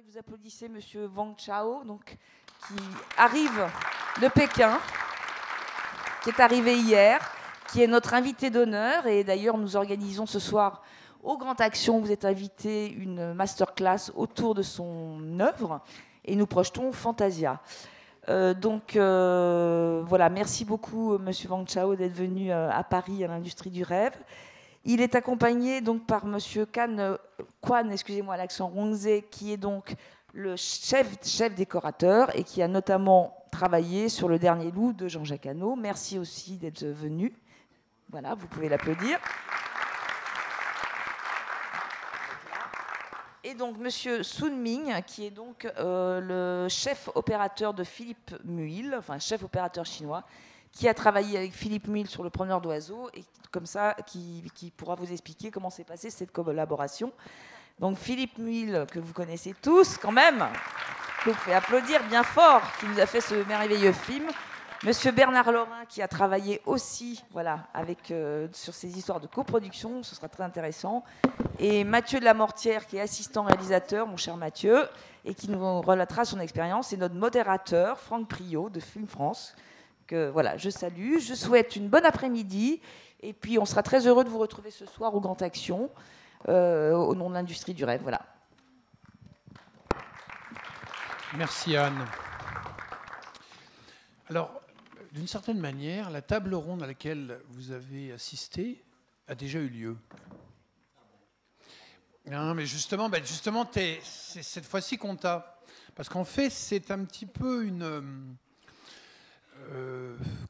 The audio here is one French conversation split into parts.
que vous applaudissez Monsieur Wang Chao, donc, qui arrive de Pékin, qui est arrivé hier, qui est notre invité d'honneur. Et d'ailleurs, nous organisons ce soir au Grand Action, vous êtes invité, une masterclass autour de son œuvre. Et nous projetons Fantasia. Voilà, merci beaucoup, Monsieur Wang Chao, d'être venu à Paris, à l'Industrie du Rêve. Il est accompagné donc par Monsieur Quan, excusez-moi l'accent Rongze, qui est donc le chef décorateur et qui a notamment travaillé sur Le Dernier Loup de Jean-Jacques Hano. Merci aussi d'être venu. Voilà, vous pouvez l'applaudir. Et donc Monsieur Sun Ming, qui est donc le chef opérateur de Philippe Muil, enfin chef opérateur chinois, qui a travaillé avec Philippe Muil sur Le Promeneur d'oiseaux et comme ça, qui pourra vous expliquer comment s'est passée cette collaboration. Donc Philippe Muil, que vous connaissez tous quand même, que vous pouvez applaudir bien fort, qui nous a fait ce merveilleux film. Monsieur Bernard Laurin, qui a travaillé aussi voilà, sur ces histoires de coproduction, ce sera très intéressant. Et Mathieu de la Mortière, qui est assistant réalisateur, mon cher Mathieu, et qui nous relatera son expérience. Et notre modérateur, Franck Priot, de Film France, que voilà, je salue. Je souhaite une bonne après-midi. Et puis, on sera très heureux de vous retrouver ce soir au Grand Action, au nom de l'Industrie du Rêve. Voilà. Merci, Anne. Alors, d'une certaine manière, la table ronde à laquelle vous avez assisté a déjà eu lieu. Non, mais justement c'est cette fois-ci qu'on t'a. Parce qu'en fait, c'est un petit peu une...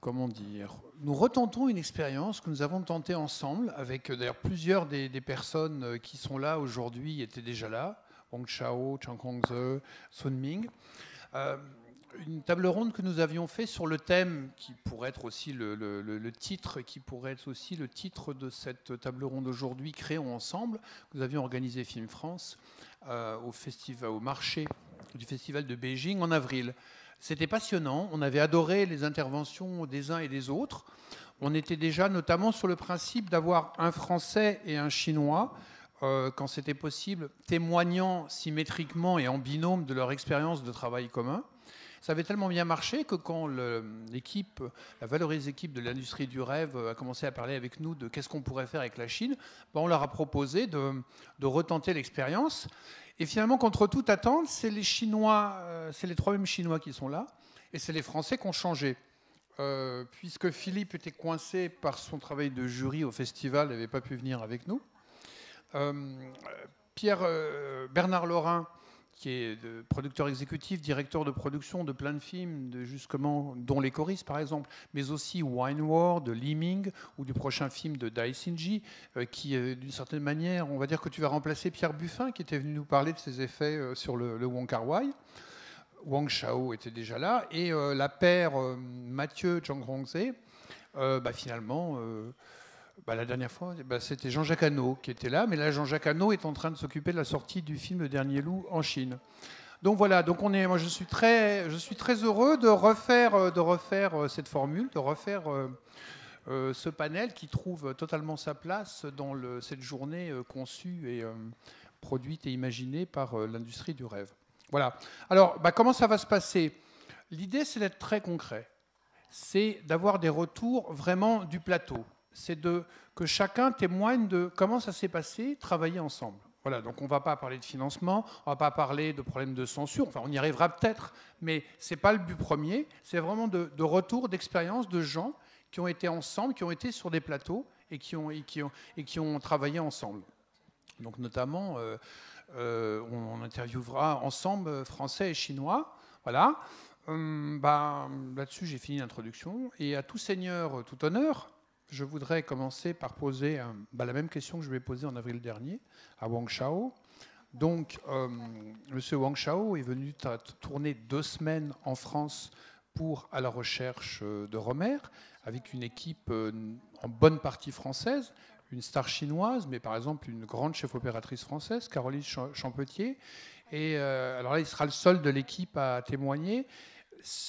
comment dire, nous retentons une expérience que nous avons tentée ensemble avec d'ailleurs plusieurs des personnes qui sont là aujourd'hui étaient déjà là, Wang Chao, Chang Hongze, Sun Ming. Une table ronde que nous avions fait sur le thème qui pourrait être aussi le titre, qui pourrait être aussi le titre de cette table ronde aujourd'hui, Créons ensemble. Nous avions organisé Film France au marché du Festival de Beijing en avril. C'était passionnant, on avait adoré les interventions des uns et des autres. On était déjà notamment sur le principe d'avoir un Français et un Chinois, quand c'était possible, témoignant symétriquement et en binôme de leur expérience de travail commun. Ça avait tellement bien marché que quand la valeureuse équipe de l'Industrie du Rêve a commencé à parler avec nous de qu'est-ce qu'on pourrait faire avec la Chine, on leur a proposé de retenter l'expérience. Et finalement, contre toute attente, c'est les Chinois, c'est les trois mêmes Chinois qui sont là, et c'est les Français qui ont changé. Puisque Philippe était coincé par son travail de jury au festival, il n'avait pas pu venir avec nous. Bernard Laurin, qui est producteur exécutif, directeur de production de plein de films, dont Les Choristes par exemple, mais aussi Wine War de Li Ming ou du prochain film de Dai Xinji, qui d'une certaine manière, on va dire que tu vas remplacer Pierre Buffin, qui était venu nous parler de ses effets sur le Wong Kar-wai. Wang Chao était déjà là, et la paire Mathieu Chang Hongze, finalement... la dernière fois, c'était Jean-Jacques Hano qui était là, mais là, Jean-Jacques Hano est en train de s'occuper de la sortie du film Le Dernier Loup en Chine. Donc voilà, moi je suis très heureux de refaire cette formule, de refaire ce panel qui trouve totalement sa place dans cette journée conçue et produite et imaginée par l'Industrie du Rêve. Voilà. Alors, comment ça va se passer ? L'idée, c'est d'être très concret. C'est d'avoir des retours vraiment du plateau. C'est que chacun témoigne de comment ça s'est passé, travailler ensemble. Voilà, donc on ne va pas parler de financement, on ne va pas parler de problèmes de censure, enfin on y arrivera peut-être, mais ce n'est pas le but premier, c'est vraiment de retour d'expérience de gens qui ont été ensemble, qui ont été sur des plateaux et qui ont travaillé ensemble. Donc notamment, on interviewera ensemble Français et Chinois, voilà. Là-dessus j'ai fini l'introduction, et à tout seigneur, tout honneur, je voudrais commencer par poser la même question que je lui ai posée en avril dernier à Wang Chao. Donc, Monsieur Wang Chao est venu tourner 2 semaines en France à la recherche de Romer, avec une équipe en bonne partie française, une star chinoise, mais par exemple une grande chef opératrice française, Caroline Champetier. Et alors là, il sera le seul de l'équipe à témoigner.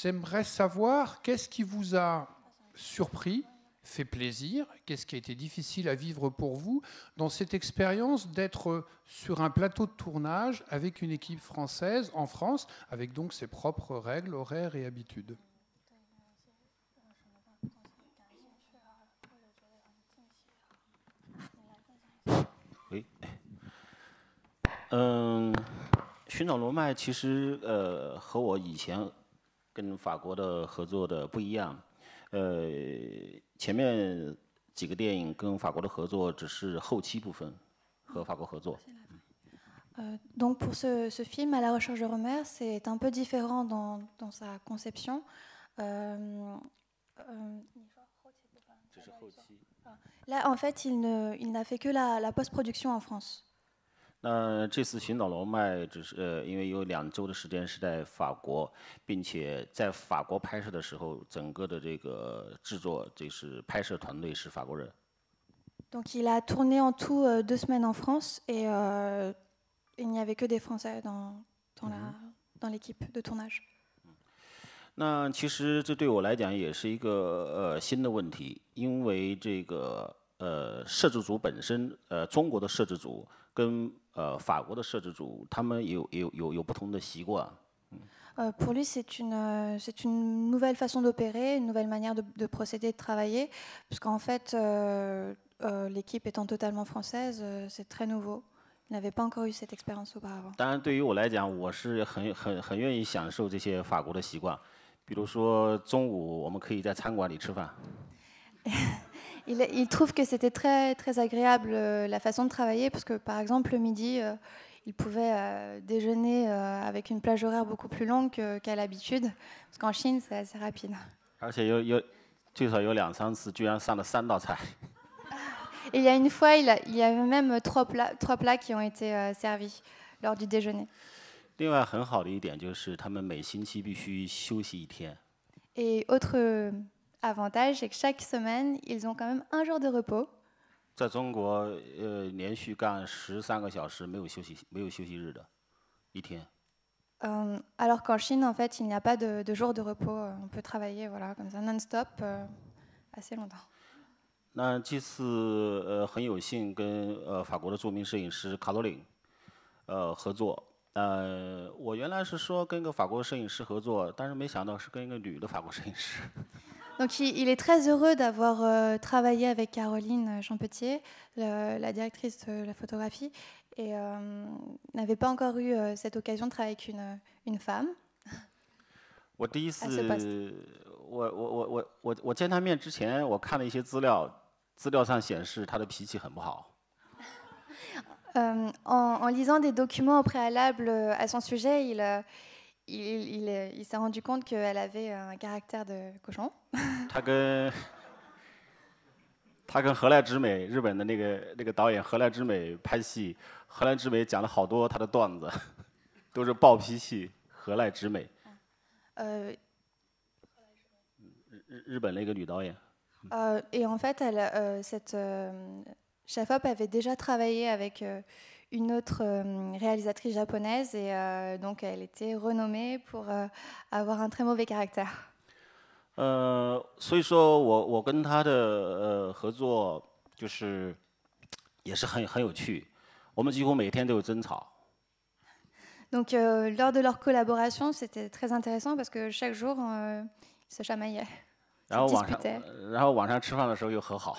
J'aimerais savoir qu'est-ce qui vous a surpris fait plaisir? Qu'est-ce qui a été difficile à vivre pour vous dans cette expérience d'être sur un plateau de tournage avec une équipe française en France, avec donc ses propres règles, horaires et habitudes? Oui，寻找罗麦其实和我以前跟法国的合作的不一样，前面几个电影跟法国的合作只是后期部分和法国合作。Donc pour ce film, À la recherche de Romer, c'est un peu différent dans sa conception. 只是后期。Là, en fait, il n'a fait que la post-production en France. 那这次寻找罗麦只是因为有2周的时间是在法国，并且在法国拍摄的时候，整个的这个制作就是拍摄团队是法国人。Donc il a tourné en tout 2 semaines en France et il n'y avait que des Français dans l'équipe de tournage. 那其实这对我来讲也是一个新的问题，因为这个摄制组本身，中国的摄制组跟法国的摄制组，他们有不同的习惯。Pour lui, c'est une nouvelle façon d'opérer, une nouvelle manière de procéder, de travailler, puisqu'en fait, l'équipe étant totalement française, c'est très nouveau. Il n'avait pas encore eu cette expérience auparavant. 当然，对于我来讲，我是很愿意享受这些法国的习惯，比如说中午我们可以在餐馆里吃饭。Il trouve que c'était très, très agréable la façon de travailler, parce que par exemple, le midi, il pouvait déjeuner avec une plage horaire beaucoup plus longue qu'à l'habitude, parce qu'en Chine, c'est assez rapide. 而且最少有2-3次，居然上了3道菜。Et il y a une fois, il y avait même 3 plats qui ont été servis lors du déjeuner. 另外很好的一点就是他们每星期必须休息1天。Et autre avantage, c'est que chaque semaine, ils ont quand même un jour de repos. 在中国，连续干13个小时没有休息日的1天。Alors qu'en Chine, en fait, il n'y a pas de jour de repos. On peut travailler, voilà, comme ça, non-stop, assez longtemps. 那这次很有幸跟法国的著名摄影师卡罗琳合作。我原来是说跟个法国摄影师合作，但是没想到是跟一个女的法国摄影师。Donc il est très heureux d'avoir travaillé avec Caroline Champetier, la directrice de la photographie, et n'avait pas encore eu cette occasion de travailler avec une femme. 我第一次，我见他面之前，我看了一些资料，资料上显示他的脾气很不好。En lisant des documents au préalable à son sujet, il s'est rendu compte qu'elle avait un caractère de cochon. 他跟河濑直美，日本的那个导演河濑直美拍戏，河濑直美讲了好多他的段子，都是暴脾气。河濑直美，日本那个女导演。Et en fait, cette Shafop avait déjà travaillé avec une autre réalisatrice japonaise, et donc elle était renommée pour avoir un très mauvais caractère. 所以说我跟他的合作就是也是很有趣，我们几乎每天都有争吵。Donc lors de leur collaboration, c'était très intéressant parce que chaque jour, ils se chamaillaient, se disputaient. 然后晚上吃饭的时候又和好。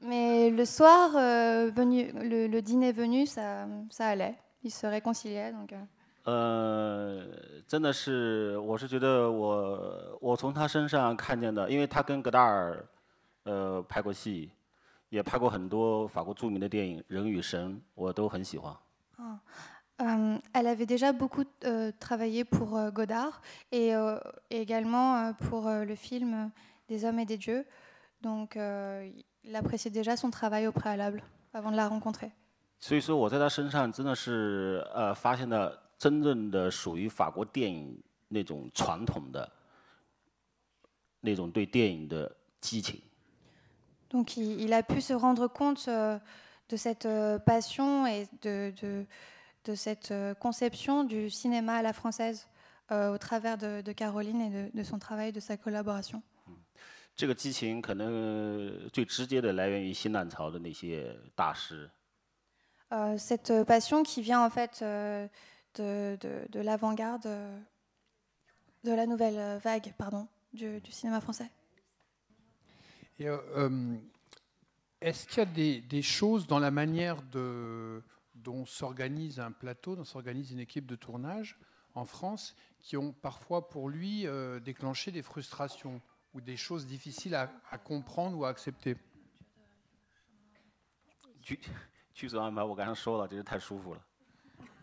Mais le soir, le dîner venu, ça allait, ils se réconciliaient. Donc, 真的是，我是觉得我从他身上看见的，因为他跟戈达尔拍过戏，也拍过很多法国著名的电影《人与神》，我都很喜欢。Elle avait déjà beaucoup travaillé pour Godard et également pour le film Des hommes et des dieux. Donc, il appréciait déjà son travail au préalable avant de la rencontrer. 所以说，我在他身上真的是发现了真正的属于法国电影那种传统的那种对电影的激情。Donc, il a pu se rendre compte de cette passion et de cette conception du cinéma à la française au travers de Caroline et de son travail, de sa collaboration. 这个激情可能最直接的来源于新浪潮的那些大师。Cette passion qui vient en fait de l'avant-garde, de la nouvelle vague, pardon, du cinéma français. Et, est-ce qu'il y a des choses dans la manière dont s'organise un plateau, dont s'organise une équipe de tournage en France, qui ont parfois pour lui déclenché des frustrations ou des choses difficiles à comprendre ou à accepter? 剧组安排我刚才说了，就是太舒服了。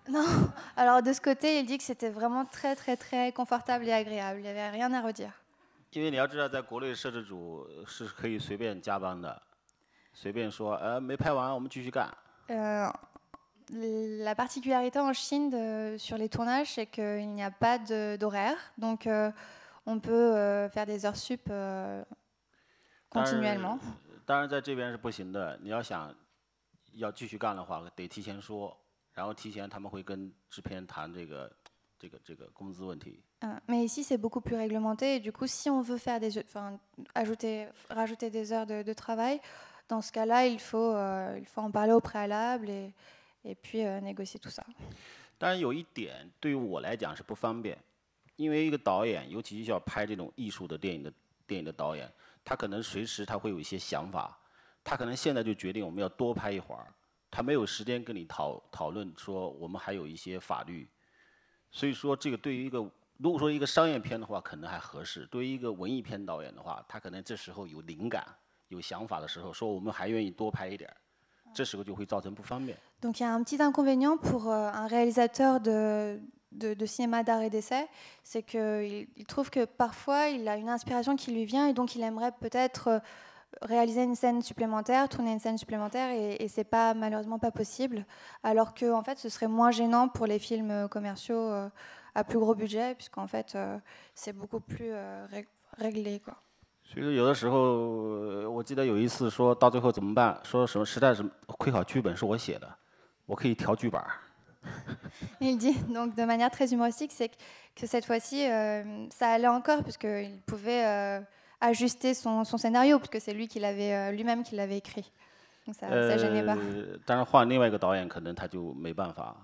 Non, alors de ce côté, il dit que c'était vraiment très très très confortable et agréable. Il n'y avait rien à redire. 因为你要知道，在国内摄制组是可以随便加班的，随便说，没拍完，我们继续干。La particularité en Chine sur les tournages, c'est qu'il n'y a pas d'horaire, donc on peut faire des heures sup continuellement. 当然，在这边是不行的。你要想要继续干的话，得提前说，然后提前他们会跟制片谈这个工资问题。Mais ici, c'est beaucoup plus réglementé. Et du coup, si on veut faire rajouter des heures de travail, dans ce cas-là, il faut en parler au préalable et puis négocier tout ça. 当然，有一点对于我来讲是不方便，因为一个导演，尤其是要拍这种艺术的电影的导演，他可能随时他会有一些想法。 他可能现在就决定我们要多拍一会儿，他没有时间跟你讨论说我们还有一些法律，所以说这个对于如果说一个商业片的话可能还合适，对于一个文艺片导演的话，他可能这时候有灵感、有想法的时候，说我们还愿意多拍一点，这时候就会造成不方便。 Donc il y a un petit inconvénient pour un réalisateur de cinéma d'art et d'essai, c'est qu'il trouve que parfois il a une inspiration qui lui vient et donc il aimerait peut-être réaliser une scène supplémentaire, tourner une scène supplémentaire et c'est pas malheureusement pas possible. Alors que en fait ce serait moins gênant pour les films commerciaux à plus gros budget puisqu'en fait c'est beaucoup plus réglé quoi. 所以有的时候我记得有一次说到最后怎么办？说什么实在是亏好剧本是我写的，我可以调剧本。Il dit donc de manière très humoristique, c'est que cette fois-ci ça allait encore puisqu'il pouvait ajuster son scénario, puisque c'est lui lui-même qui l'avait écrit. Donc ça ne gênait pas. 当然换另外一个导演，可能他就没办法。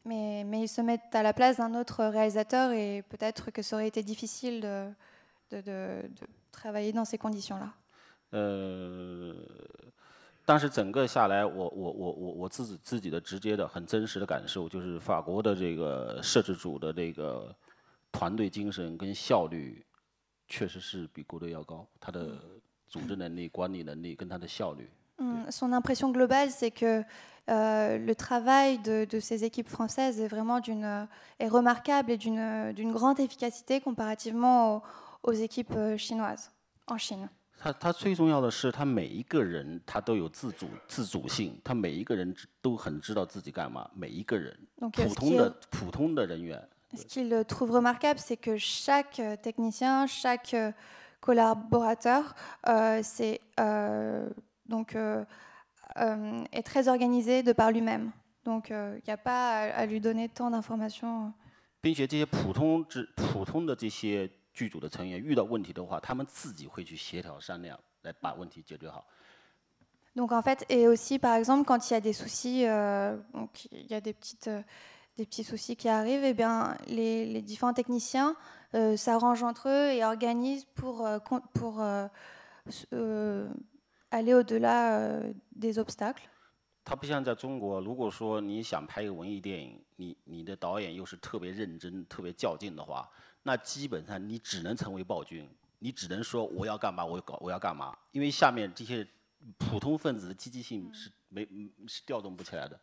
Mais ils se mettent à la place d'un autre réalisateur et peut-être que ça aurait été difficile de travailler dans ces conditions-là. 但是整个下来，我自己的直接的很真实的感受，就是法国的这个摄制组的这个团队精神跟效率。 确实是比国内要高，他的组织能力、管理能力跟他的效率。Son impression globale, c'est que le travail de ces équipes françaises est vraiment est remarquable et d'une grande efficacité comparativement aux équipes chinoises en Chine. 他最重要的是，他每一个人他都有自主性，他每一个人都很知道自己干嘛，每一个人普通的人员。 Ce qu'il trouve remarquable, c'est que chaque technicien, chaque collaborateur est très organisé de par lui-même. Donc il n'y a pas à lui donner tant d'informations. 并且这些普通的这些剧组的成员遇到问题的话，他们自己会去协调商量，来把问题解决好。 Donc en fait, et aussi par exemple quand il y a des soucis, donc il y a des petits soucis qui arrivent, et bien les différents techniciens s'arrangent entre eux et organisent pour aller au-delà des obstacles. 它不像在中国，如果说你想拍一个文艺电影，你的导演又是特别认真、特别较劲的话，那基本上你只能成为暴君，你只能说我要干嘛，我要干嘛，因为下面这些普通分子的积极性是调动不起来的。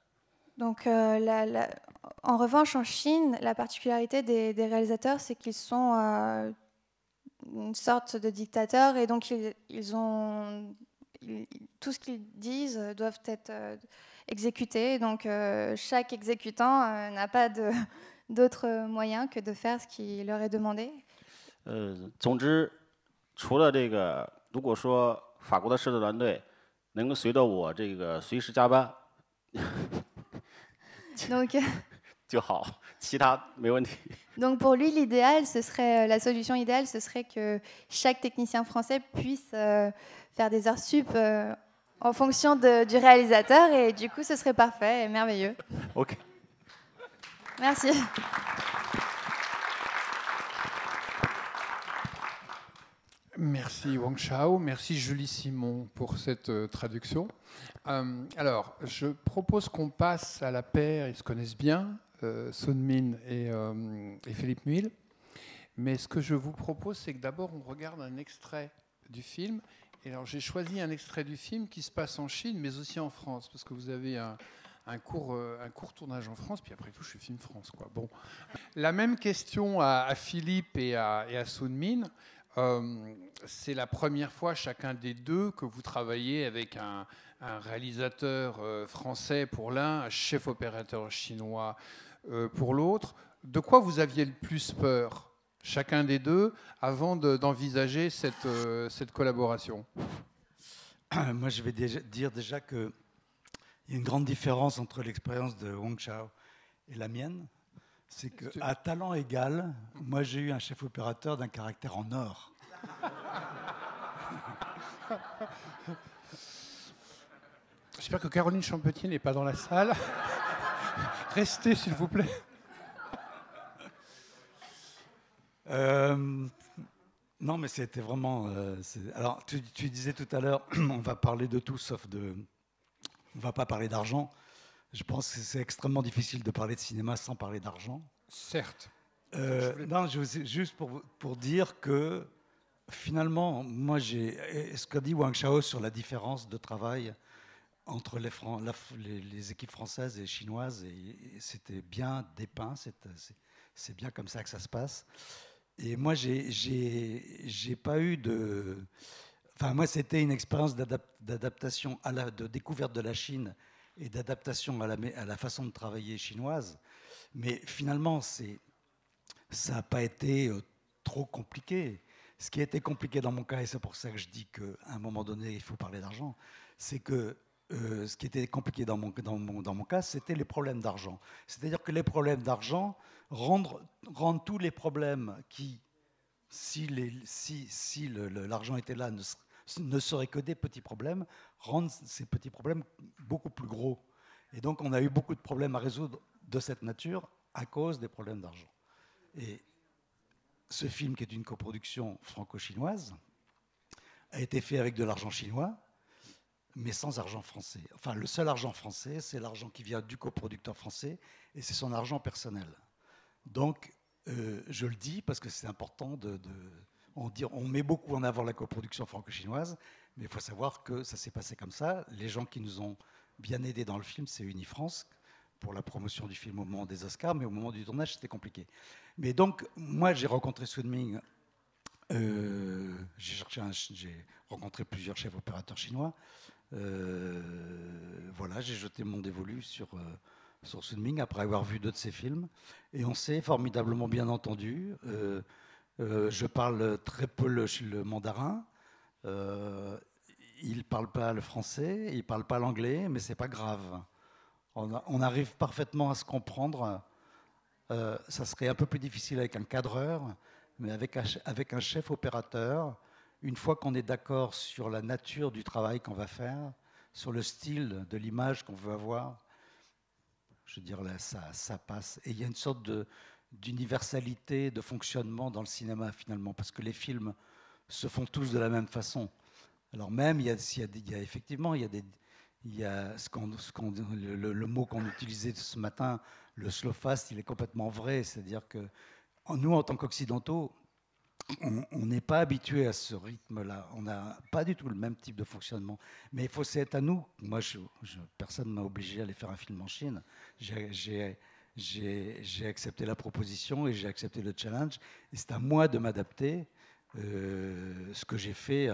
Donc, en revanche, en Chine, la particularité des réalisateurs, c'est qu'ils sont une sorte de dictateurs et donc tout ce qu'ils disent doivent être exécutés. Donc, chaque exécutant n'a pas d'autre moyen que de faire ce qui leur est demandé. 总之，除了这个，如果说法国的摄制团队能够随着我这个随时加班。 Donc, 就好，其他没问题。Donc pour lui, l'idéal, ce serait la solution idéale, ce serait que chaque technicien français puisse faire des heures sup en fonction du réalisateur, et du coup, ce serait parfait et merveilleux. OK。Merci. Merci Wang Chao, merci Julie Simon pour cette traduction. Alors, je propose qu'on passe à la paire, ils se connaissent bien, Sun Min et Philippe Muil. Mais ce que je vous propose, c'est que d'abord on regarde un extrait du film. Et alors j'ai choisi un extrait du film qui se passe en Chine, mais aussi en France, parce que vous avez un court tournage en France, puis après tout, je suis Film France, quoi. Bon. La même question à Philippe et à Sun Min. C'est la première fois, chacun des deux, que vous travaillez avec un réalisateur français pour l'un, un chef opérateur chinois pour l'autre. De quoi vous aviez le plus peur, chacun des deux, avant d'envisager cette collaboration? Moi, je vais dire déjà qu'il y a une grande différence entre l'expérience de Wang Chao et la mienne. C'est qu'à talent égal, moi j'ai eu un chef opérateur d'un caractère en or. J'espère que Caroline Champetier n'est pas dans la salle. Restez, s'il vous plaît. Non, mais c'était vraiment... Alors, tu disais tout à l'heure, on va parler de tout sauf de... On ne va pas parler d'argent. Je pense que c'est extrêmement difficile de parler de cinéma sans parler d'argent. Certes. Non, juste pour dire que finalement, moi, ce qu'a dit Wang Chao sur la différence de travail entre les équipes françaises et chinoises, et c'était bien dépeint, c'est bien comme ça que ça se passe. Et moi, j'ai pas eu de... Enfin, moi, c'était une expérience d'adaptation, de découverte de la Chine et d'adaptation à la façon de travailler chinoise. Mais finalement, ça n'a pas été trop compliqué. Ce qui a été compliqué dans mon cas, et c'est pour ça que je dis qu'à un moment donné, il faut parler d'argent, c'est que ce qui était compliqué dans mon cas, c'était les problèmes d'argent. C'est-à-dire que les problèmes d'argent rendent tous les problèmes qui, si l'argent était là, ne seraient que des petits problèmes, rendent ces petits problèmes beaucoup plus gros. Et donc, on a eu beaucoup de problèmes à résoudre de cette nature à cause des problèmes d'argent. Et ce film, qui est une coproduction franco-chinoise, a été fait avec de l'argent chinois, mais sans argent français. Enfin, le seul argent français, c'est l'argent qui vient du coproducteur français, et c'est son argent personnel. Donc, je le dis parce que c'est important on met beaucoup en avant la coproduction franco-chinoise, mais il faut savoir que ça s'est passé comme ça. Les gens qui nous ont bien aidés dans le film, c'est Unifrance, pour la promotion du film au moment des Oscars, mais au moment du tournage, c'était compliqué. Mais donc, moi, j'ai rencontré Sun Min, j'ai rencontré plusieurs chefs opérateurs chinois. Voilà, j'ai jeté mon dévolu sur Sun Min après avoir vu 2 de ses films, et on s'est formidablement bien entendu. Je parle très peu le mandarin. Il ne parle pas le français, il ne parle pas l'anglais, mais ce n'est pas grave. On arrive parfaitement à se comprendre. Ça serait un peu plus difficile avec un cadreur, mais avec un chef opérateur, une fois qu'on est d'accord sur la nature du travail qu'on va faire, sur le style de l'image qu'on veut avoir, je veux dire, là, ça passe. Et il y a une sorte d'universalité de fonctionnement dans le cinéma, finalement, parce que les films se font tous de la même façon. Alors même, il y a effectivement, il y a le mot qu'on utilisait ce matin, le slow fast, il est complètement vrai. C'est-à-dire que nous, en tant qu'Occidentaux, on n'est pas habitué à ce rythme-là. On n'a pas du tout le même type de fonctionnement. Mais il faut c'est à nous. Moi, personne ne m'a obligé à aller faire un film en Chine. J'ai accepté la proposition et j'ai accepté le challenge. Et c'est à moi de m'adapter. Ce que j'ai fait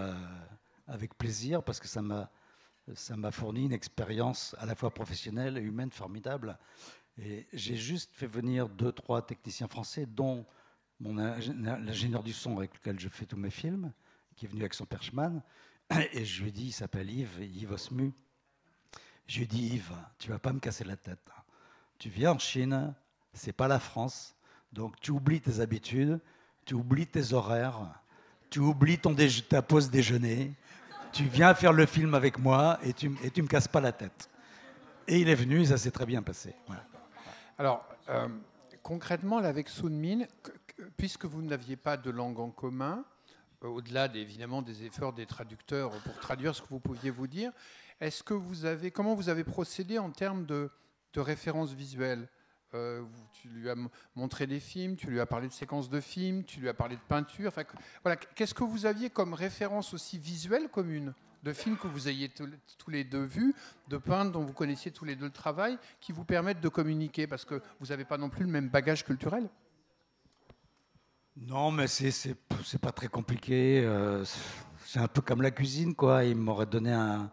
avec plaisir, parce que ça m'a fourni une expérience à la fois professionnelle et humaine formidable. Et j'ai juste fait venir 2-3 techniciens français, dont l'ingénieur du son avec lequel je fais tous mes films, qui est venu avec son Perchman. Et je lui ai dit, il s'appelle Yves Osmu. Je lui ai dit, Yves, tu ne vas pas me casser la tête. Tu viens en Chine, C'est pas la France. Donc tu oublies tes habitudes, tu oublies tes horaires, tu oublies ta pause déjeuner. Tu viens faire le film avec moi et tu me casses pas la tête. Et il est venu, ça s'est très bien passé. Voilà. Alors, concrètement, là, avec Sun Min, puisque vous n'aviez pas de langue en commun, au-delà évidemment des efforts des traducteurs pour traduire ce que vous pouviez vous dire, comment vous avez procédé en termes de références visuelles? Tu lui as montré des films, tu lui as parlé de séquences de films, tu lui as parlé de peinture. Enfin, voilà, qu'est-ce que vous aviez comme référence aussi visuelle commune, de films que vous ayez tous les deux vus, de peintres dont vous connaissiez tous les deux le travail, qui vous permettent de communiquer, parce que vous n'avez pas non plus le même bagage culturel? Non, mais c'est pas très compliqué. C'est un peu comme la cuisine, quoi. Il m'aurait donné un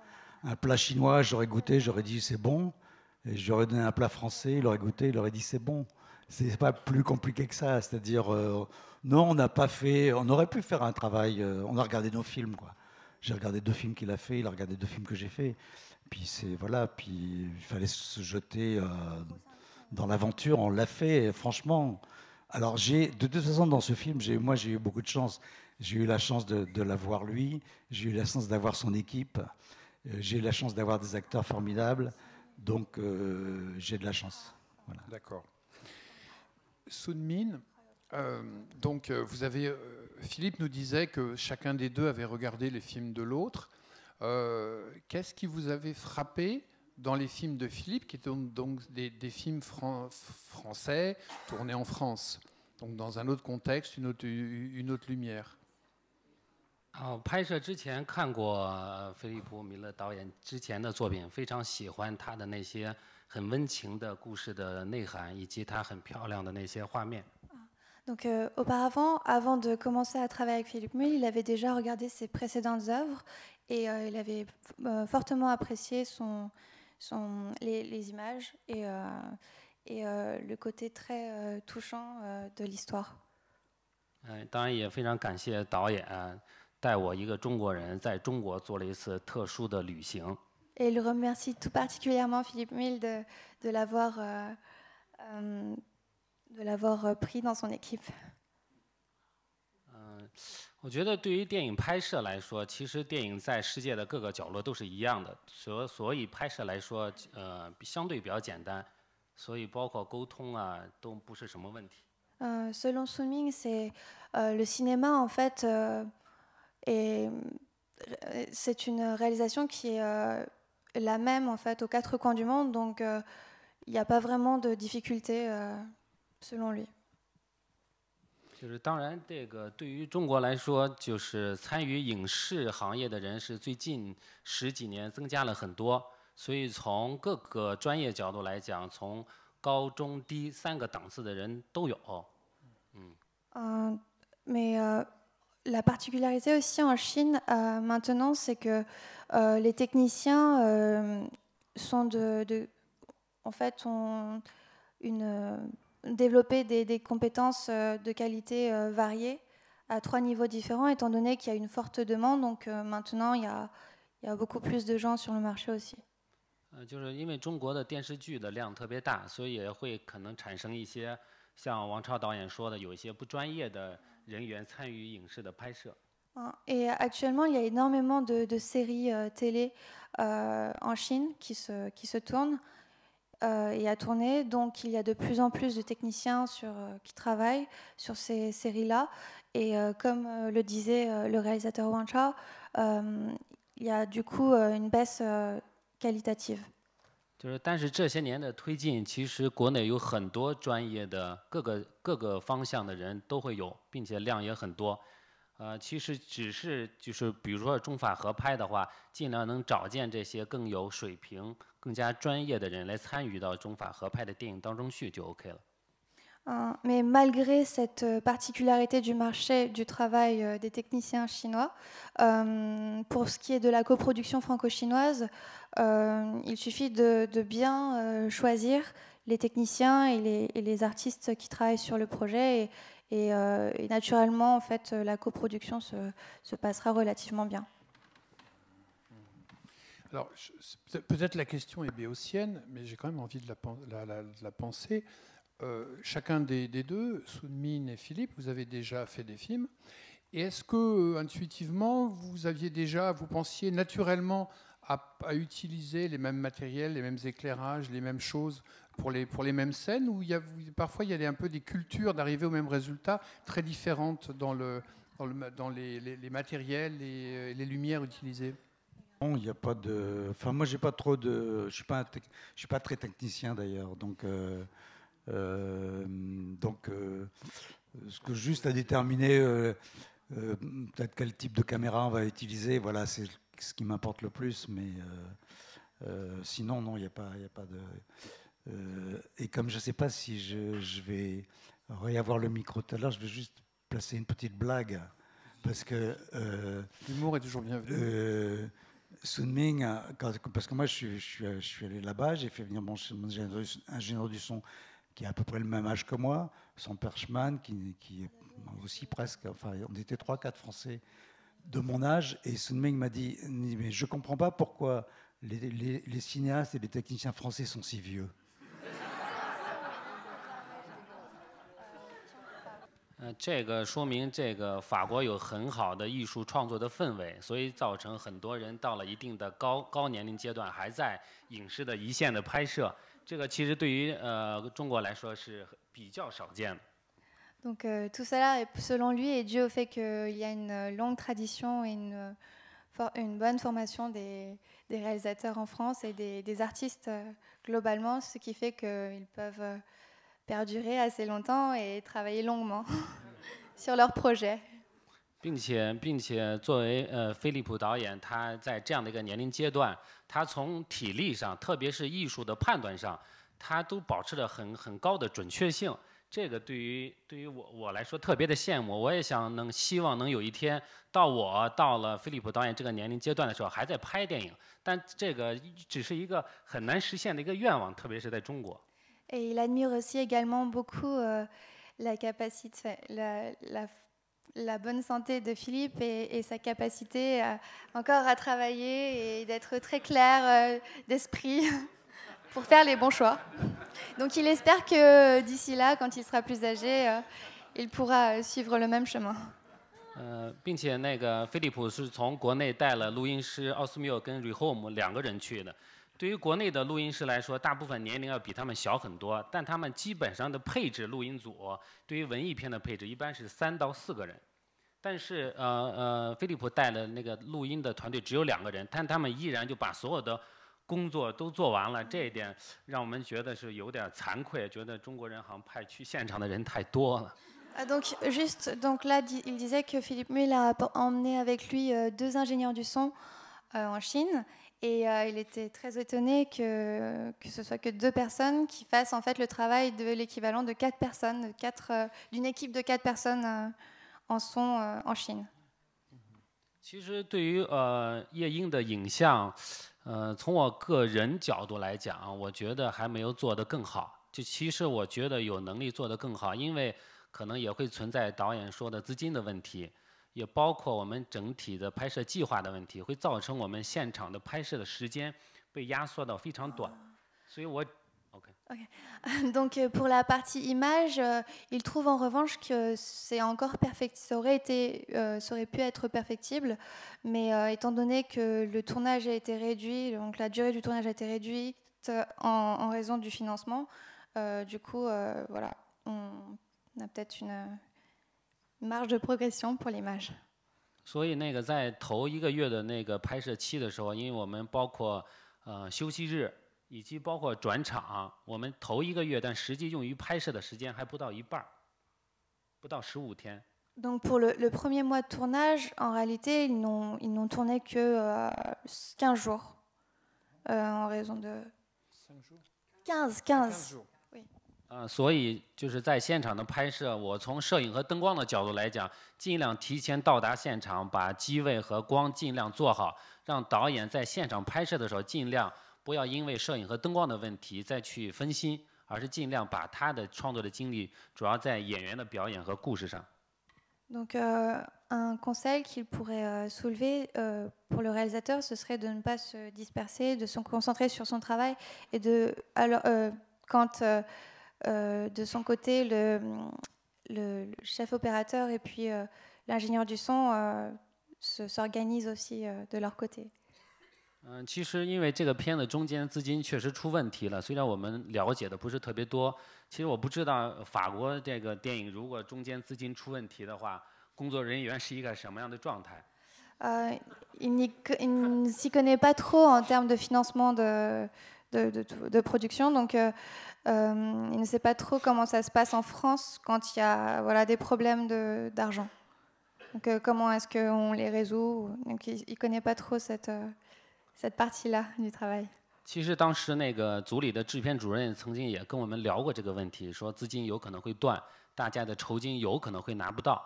plat chinois, j'aurais goûté, j'aurais dit c'est bon. Et j'aurais donné un plat français, il aurait goûté, il aurait dit c'est bon. C'est pas plus compliqué que ça. C'est-à-dire, non, on n'a pas fait. On aurait pu faire un travail. On a regardé nos films, quoi. J'ai regardé 2 films qu'il a fait, il a regardé 2 films que j'ai fait. Puis voilà. Puis il fallait se jeter dans l'aventure. On l'a fait. Et franchement. Alors de toute façon dans ce film, moi j'ai eu beaucoup de chance. J'ai eu la chance de l'avoir lui. J'ai eu la chance d'avoir son équipe. J'ai eu la chance d'avoir des acteurs formidables. Donc, j'ai de la chance. Voilà. D'accord. Sun Min, Philippe nous disait que chacun des deux avait regardé les films de l'autre. Qu'est-ce qui vous avait frappé dans les films de Philippe, qui étaient donc des films français tournés en France, donc dans un autre contexte, une autre lumière? 拍摄之前看过菲利普·米勒导演之前的作品，非常喜欢他的那些很温情的故事的内涵，以及他很漂亮的那些画面。Donc, auparavant, avant de commencer à travailler avec Philippe Muhl, il avait déjà regardé ses précédentes œuvres et il avait fortement apprécié les images et le côté très touchant de l'histoire. 当然也非常感谢导演带我一个中国人在中国做了一次特殊的旅行。Et il remercie tout particulièrement Philippe Muhl de l'avoir pris dans son équipe. 我觉得对于电影拍摄来说，其实电影在世界的各个角落都是一样的，所以拍摄来说，相对比较简单，所以包括沟通啊，都不是什么问题。Selon Sun Min, c'est le cinéma en fait, c'est une réalisation qui est la même en fait aux 4 coins du monde, donc il n'y a pas vraiment de difficulté selon lui. 就是当然，这个对于中国来说，就是参与影视行业的人是最近10几年增加了很多，所以从各个专业角度来讲，从高中低3个档次的人都有。Mais la particularité aussi en Chine maintenant, c'est que les techniciens en fait, ont développé des compétences de qualité variées à 3 niveaux différents, étant donné qu'il y a une forte demande. Donc maintenant, il y a beaucoup plus de gens sur le marché aussi. 就是因为中国的电视剧的量特别大，所以也会可能产生一些像王超导演说的，有一些不专业的人员参与影视的拍摄。Et actuellement, il y a énormément de séries télé en Chine qui se tournent et à tourner. Donc, il y a de plus en plus de techniciens qui travaillent sur ces séries-là. Et comme le disait le réalisateur Wang Chao, il y a du coup une baisse qualitative. 但是这些年的推进，其实国内有很多专业的各个方向的人都会有，并且量也很多。其实只是就是比如说中法合拍的话，尽量能找见这些更有水平、更加专业的人来参与到中法合拍的电影当中去，就 OK 了。Mais malgré cette particularité du marché du travail des techniciens chinois, pour ce qui est de la coproduction franco-chinoise, il suffit de bien choisir les techniciens et les artistes qui travaillent sur le projet et naturellement, en fait, la coproduction se passera relativement bien. Alors, peut-être la question est béotienne, mais j'ai quand même envie de la penser. chacun des deux, Sun-Min et Philippe, vous avez déjà fait des films. Et est-ce que, intuitivement, vous pensiez naturellement à utiliser les mêmes matériels, les mêmes éclairages, les mêmes choses pour les mêmes scènes, ou parfois il y a un peu des cultures d'arriver au même résultat très différentes dans les matériels et les lumières utilisées? Non, il n'y a pas de. Enfin, moi, j'ai pas trop de. Je suis pas très technicien d'ailleurs, donc ce que juste à déterminer peut-être quel type de caméra on va utiliser. Voilà, c'est ce qui m'importe le plus, mais sinon, non, il n'y a pas de. Et comme je ne sais pas si je vais réavoir le micro tout à l'heure, je vais juste placer une petite blague. Parce que. L'humour est toujours bienvenu. Sun-Min, parce que moi je suis allé là-bas, j'ai fait venir mon ingénieur du son qui a à peu près le même âge que moi, son Perchman, qui est aussi presque. Enfin, on était 3-4 Français de mon âge, et Sun-Min m'a dit mais je ne comprends pas pourquoi les cinéastes et les techniciens français sont si vieux. 这个说明这个法国有很好的艺术创作的氛围，所以造成很多人到了一定的高年龄阶段还在影视的一线的拍摄。这个其实对于中国来说是比较少见的。Donc tout cela, selon lui, est dû au fait qu'il y a une longue tradition et une bonne formation des réalisateurs en France et des artistes globalement, ce qui fait qu'ils peuvent perdurer assez longtemps et travailler longuement sur leurs projets. 并且作为菲利普导演，他在这样的一个年龄阶段，他从体力上，特别是艺术的判断上，他都保持着很高的准确性。这个对于我来说特别的羡慕。我也希望能有一天到了菲利普导演这个年龄阶段的时候，还在拍电影。但这个只是一个很难实现的一个愿望，特别是在中国。 Et il admire aussi également beaucoup la capacité, la bonne santé de Philippe et sa capacité encore à travailler et d'être très clair d'esprit pour faire les bons choix. Donc il espère que d'ici là, quand il sera plus âgé, il pourra suivre le même chemin. 并且那个菲利普是从国内带了录音师奥斯缪跟 Rehome 2个人去的。 对于国内的录音师来说，大部分年龄要比他们小很多，但他们基本上的配置录音组对于文艺片的配置一般是3到4个人。但是菲利普带的那个录音的团队只有2个人，但他们依然就把所有的工作都做完了，这一点让我们觉得是有点惭愧，觉得中国人好像派去现场的人太多了。 Donc là, il disait que Philippe Muhl a emmené avec lui 2 ingénieurs du son en Chine. Et il était très étonné que ce soit que 2 personnes qui fassent en fait le travail de l'équivalent de 4 personnes, d'une équipe de 4 personnes en son en Chine. 其实对于夜莺的影像，从我个人角度来讲，我觉得还没有做得更好。就其实我觉得有能力做得更好，因为可能也会存在导演说的资金的问题。 也包括我们整体的拍摄计划的问题，会造成我们现场的拍摄的时间被压缩到非常短。所以我 OK. Donc pour la partie image, il trouve en revanche que c'est encore ça aurait pu être perfectible, mais étant donné que le tournage a été réduit, donc la durée du tournage a été réduite en raison du financement, du coup voilà, on a peut-être une marge de progression pour l'image. 所以那个在头1个月的那个拍摄期的时候，因为我们包括休息日以及包括转场，我们头1个月，但实际用于拍摄的时间还不到一半，不到15天。 Donc pour le premier mois de tournage, en réalité, ils n'ont tourné que 15 jours en raison de 15 jours. 所以就是在现场的拍摄，我从摄影和灯光的角度来讲，尽量提前到达现场，把机位和光尽量做好，让导演在现场拍摄的时候尽量不要因为摄影和灯光的问题再去分心，而是尽量把他的创作的精力主要在演员的表演和故事上。 Donc un conseil qu'il pourrait soulever pour le réalisateur, ce serait de ne pas se disperser, de se concentrer sur son travail et quand de son côté, le chef opérateur et puis l'ingénieur du son s'organisent aussi de leur côté. 其实因为这个片子中间资金确实出问题了，虽然我们了解的不是特别多，其实我不知道法国这个电影如果中间资金出问题的话，工作人员是一个什么样的状态？ Il ne s'y connaît pas trop en termes de financement de production, donc il ne sait pas trop comment ça se passe en France quand il y a voilà, des problèmes d'argent. Donc comment est-ce qu'on les résout? Donc il ne connaît pas trop cette partie-là du travail. 其实当时那个组里的制片主任曾经也跟我们聊过这个问题，说资金有可能会断，大家的酬金有可能会拿不到，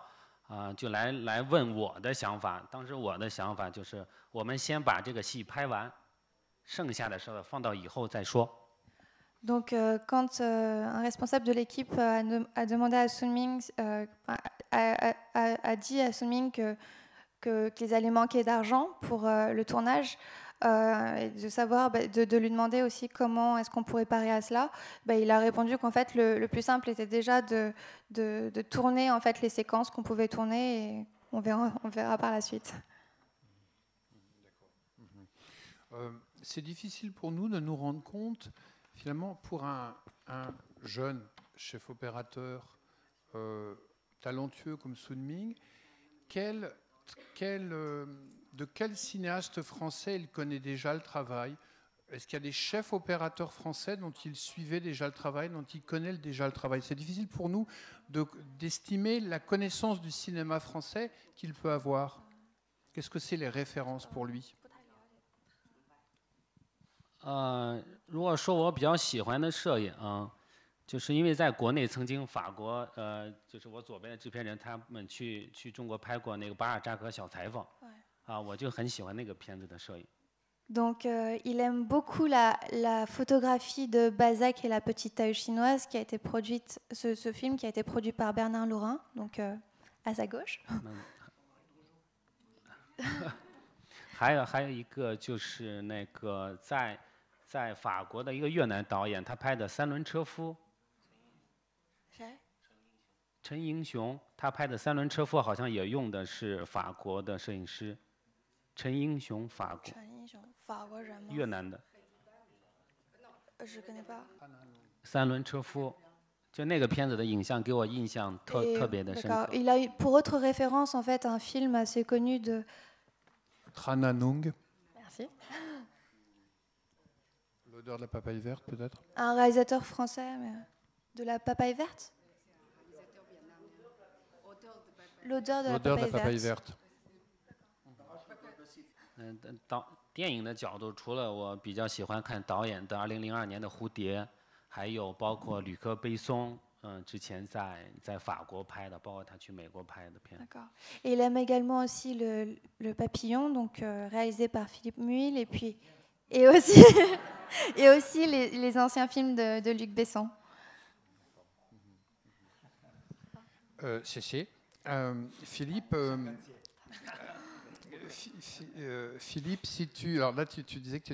就来问我的想法。当时我的想法就是，我们先把这个戏拍完，剩下的事儿放到以后再说。 Donc, quand un responsable de l'équipe a demandé à Sunming, a dit à Sunming qu'ils allaient manquer d'argent pour le tournage, et de savoir, de lui demander aussi comment est-ce qu'on pourrait parer à cela, il a répondu qu'en fait le plus simple était déjà de tourner en fait les séquences qu'on pouvait tourner et on verra par la suite. C'est difficile pour nous de nous rendre compte. Finalement, pour un jeune chef opérateur talentueux comme Sunming, de quel cinéaste français il connaît déjà le travail? Est-ce qu'il y a des chefs opérateurs français dont il suivait déjà le travail, dont il connaît déjà le travail? C'est difficile pour nous d'estimer la connaissance du cinéma français qu'il peut avoir. Qu'est-ce que c'est les références pour lui? 如果说我比较喜欢的摄影，就是因为在国内曾经法国，就是我左边的制片人他们去中国拍过那个巴尔扎克小裁缝，我就很喜欢那个片子的摄影。 Donc, il aime beaucoup la photographie de Balzac et la petite taille chinoise qui a été produite, ce film qui a été produit par Bernard Laurin, donc à sa gauche. 还有一个就是那个在法国的一个越南导演，他拍的《三轮车夫》。谁？陈英雄，他拍的《三轮车夫》好像也用的是法国的摄影师。陈英雄，法国。陈英雄，法国人吗？越南的。je connais pas。三轮车夫，就那个片子的影像给我印象特别的深刻。Il a pour autre référence en fait un film assez connu de. Tran Anh. Merci. L'odeur de la papaye verte, peut-être? Un réalisateur français, mais de la papaye verte? L'odeur de la papaye verte. 电影的角度，除了我比较喜欢看导演的2002年的《蝴蝶》，还有包括吕克·贝松，之前在法国拍的，包括他去美国拍的片。D'accord. Et il aime également aussi le Papillon, donc réalisé par Philippe Muil, et aussi et aussi les anciens films de Luc Besson. Philippe. Philippe, si tu... Alors là, tu disais que tu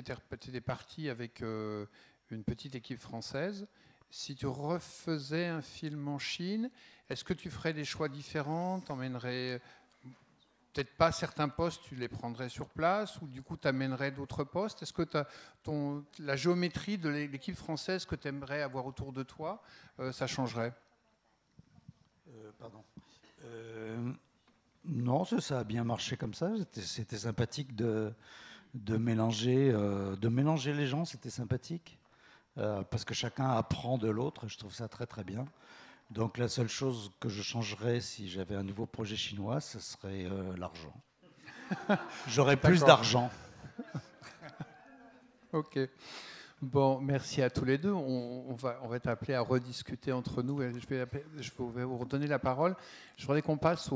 étais parti avec une petite équipe française. Si tu refaisais un film en Chine, est-ce que tu ferais des choix différents? T'emmènerais peut-être pas certains postes, tu les prendrais sur place, ou du coup tu amènerais d'autres postes? Est-ce que la géométrie de l'équipe française que tu aimerais avoir autour de toi, ça changerait? Pardon. Non, ça a bien marché comme ça. C'était sympathique de mélanger les gens. C'était sympathique parce que chacun apprend de l'autre. Je trouve ça très très bien. Donc la seule chose que je changerais si j'avais un nouveau projet chinois, ce serait l'argent. J'aurais plus d'argent. Ok. Bon, merci à tous les deux. On va être appelés à rediscuter entre nous. Je vais vous redonner la parole. Je voudrais qu'on passe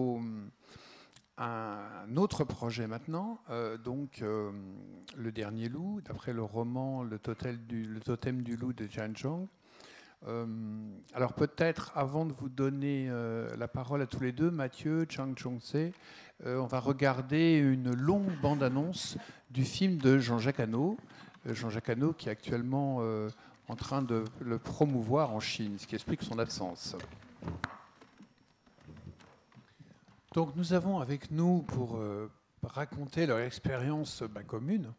à un autre projet maintenant. Le Dernier Loup, d'après le roman Le Totem du Loup de Jian Zhong. Alors peut-être, avant de vous donner la parole à tous les deux, Mathieu, Chang Chong-se, on va regarder une longue bande-annonce du film de Jean-Jacques Hano. Jean-Jacques Hano qui est actuellement en train de le promouvoir en Chine, ce qui explique son absence. Donc nous avons avec nous, pour raconter leur expérience commune,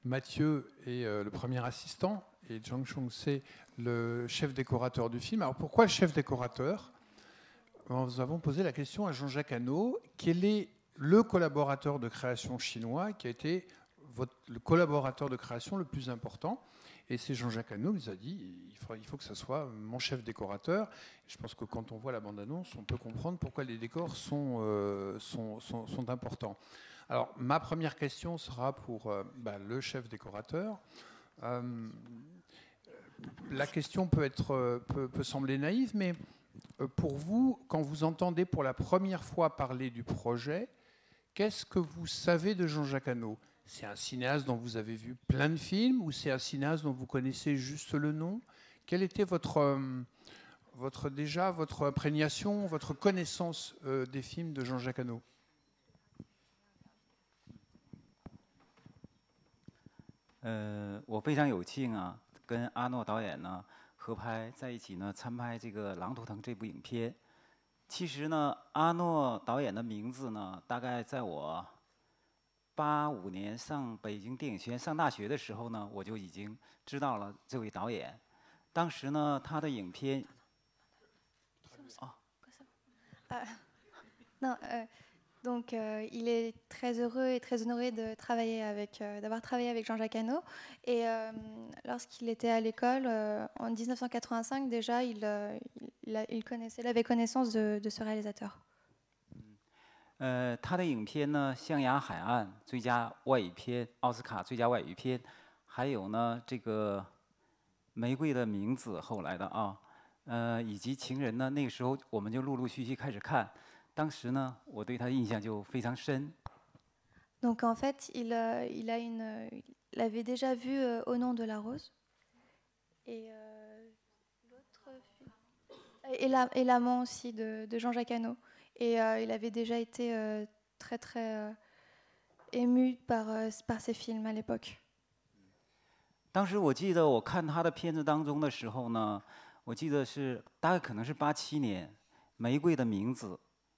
Mathieu est le premier assistant et Zhang Chongse, le chef décorateur du film. Alors pourquoi le chef décorateur? Nous avons posé la question à Jean-Jacques Hano, quel est le collaborateur de création chinois qui a été le collaborateur de création le plus important? Et c'est Jean-Jacques Hano qui nous a dit il faut que ce soit mon chef décorateur. Je pense que quand on voit la bande-annonce, on peut comprendre pourquoi les décors sont importants. Alors, ma première question sera pour le chef décorateur. La question peut sembler naïve, mais pour vous, quand vous entendez pour la première fois parler du projet, qu'est-ce que vous savez de Jean-Jacques Hano? C'est un cinéaste dont vous avez vu plein de films ou c'est un cinéaste dont vous connaissez juste le nom? Quelle était votre imprégnation, votre connaissance des films de Jean-Jacques Hano? 我非常有幸啊，跟阿诺导演呢合拍在一起呢，参拍这个《狼图腾》这部影片。其实呢，阿诺导演的名字呢，大概在我85年上北京电影学院上大学的时候呢，我就已经知道了这位导演。当时呢，他的影片，Donc, il est très heureux et très honoré d'avoir travaillé avec Jean-Jacques Hano. Et lorsqu'il était à l'école, en 1985, déjà, il avait connaissance de ce réalisateur. 他的影片呢，《象牙海岸》最佳外语片、奥斯卡最佳外语片，还有呢这个《玫瑰的名字》后来的啊，以及《情人》呢，那个时候我们就陆陆续续开始看。 当时呢，我对他的印象就非常深。Donc en fait, il avait déjà vu Au nom de la rose et l'amant aussi de Jean-Jacques Hano. Et il avait déjà été très très ému par ces films à l'époque. 当时我记得我看他的片子当中的时候呢，我记得是大概可能是87年，《玫瑰的名字》。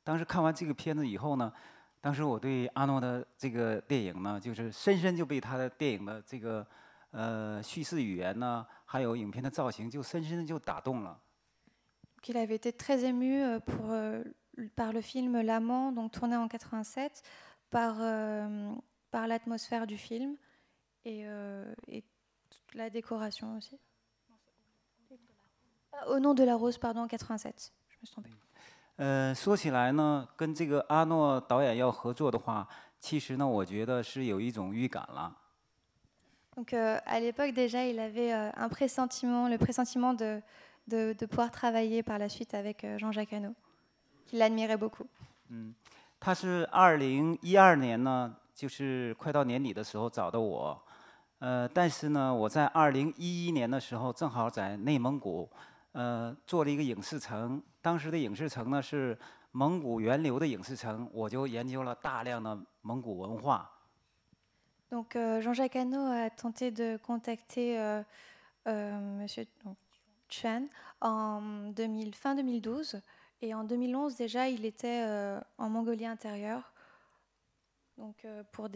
当时看完这个片子以后呢，当时我对阿诺的这个电影呢，就是深深就被他的电影的这个叙事语言呢，还有影片的造型，就深深的就打动了。Il avait été très ému par le film L'Amant, donc tourné en 87, par l'atmosphère du film et la décoration aussi. Au nom de la rose, pardon, en 87. Je me suis trompée. 说起来呢，跟这个阿诺导演要合作的话，其实呢，我觉得是有一种预感了。Donc à l'époque déjà, il avait un pressentiment, le pressentiment de pouvoir travailler par la suite avec Jean-Jacques Hano, qu'il admirait beaucoup. 他是2012年呢，就是快到年底的时候找的我，但是呢，我在2011年的时候正好在内蒙古。 做了一个影视城，当时的影视城呢是蒙古源流的影视城，我就研究了大量的蒙古文化。Donc Jean-Jacques Hano a tenté de contacter Monsieur Chuan en fin 2012 et en 2011 déjà il était en Mongolie intérieure, donc pour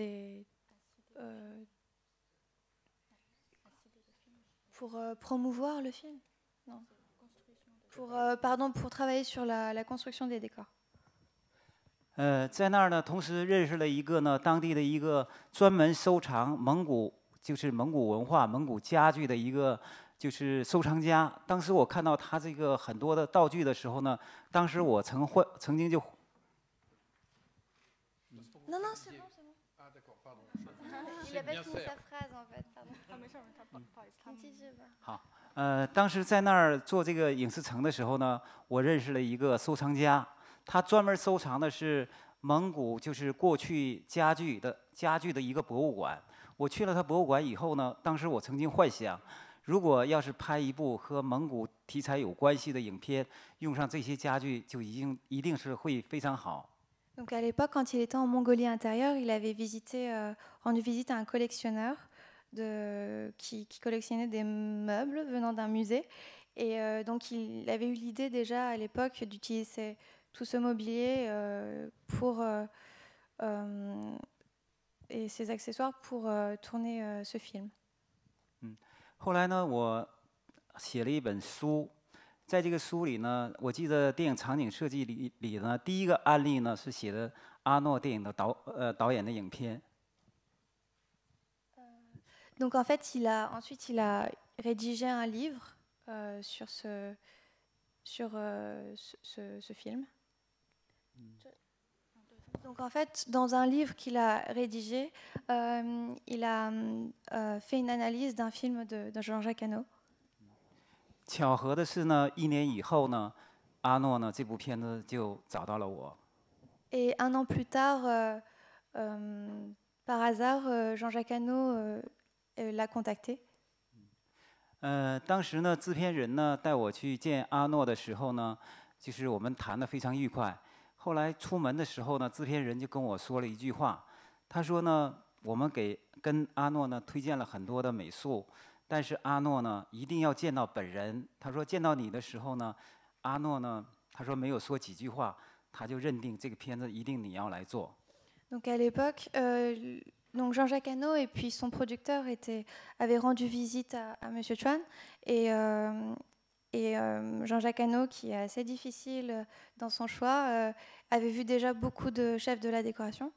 promouvoir le film. Non. Pour travailler sur la construction des décors. 在那儿呢，同时认识了一个呢当地的一个专门收藏蒙古文化、蒙古家具的一个就是收藏家。当时我看到他这个很多的道具的时候呢，当时我曾经就。Non, non, c'est bon, c'est bon. Ah d'accord, pardon. Il a pas fini sa phrase en fait, pardon. Ah mais ça, pas. 好。 当时在那儿做这个影视城的时候呢，我认识了一个收藏家，他专门收藏的是蒙古就是过去家具的一个博物馆。我去了他博物馆以后呢，当时我曾经幻想，如果要是拍一部和蒙古题材有关系的影片，用上这些家具就一定是会非常好。 Donc à l'époque, quand il était en Mongolie intérieure, il avait rendu visite à un collectionneur qui collectionnait des meubles venant d'un musée. Et donc, il avait eu l'idée déjà à l'époque d'utiliser tout ce mobilier et ces accessoires pour tourner ce film. 后来呢，我写了一本书，在这个书里呢，我记得电影场景设计里呢，第一个案例呢是写的阿诺电影的导演的影片。Donc en fait, ensuite il a rédigé un livre sur ce film. Donc en fait, dans un livre qu'il a rédigé, il a fait une analyse d'un film de Jean-Jacques Hano. 巧合的是呢，1年以后呢，阿诺呢这部片子就找到了我。Et un an plus tard, par hasard, Jean-Jacques Hano l'a contacté. 当时呢，制片人呢带我去见阿诺的时候呢，就是我们谈得非常愉快。后来出门的时候呢，制片人就跟我说了一句话，他说呢，我们跟阿诺呢推荐了很多的美术，但是阿诺呢一定要见到本人。他说见到你的时候呢，阿诺呢他说没有说几句话，他就认定这个片子一定你要来做。Donc à l'époque, donc Jean-Jacques Hano et puis son producteur avaient rendu visite à Monsieur Chuan et Jean-Jacques Hano, qui est assez difficile dans son choix, avait vu déjà beaucoup de chefs de la décoration.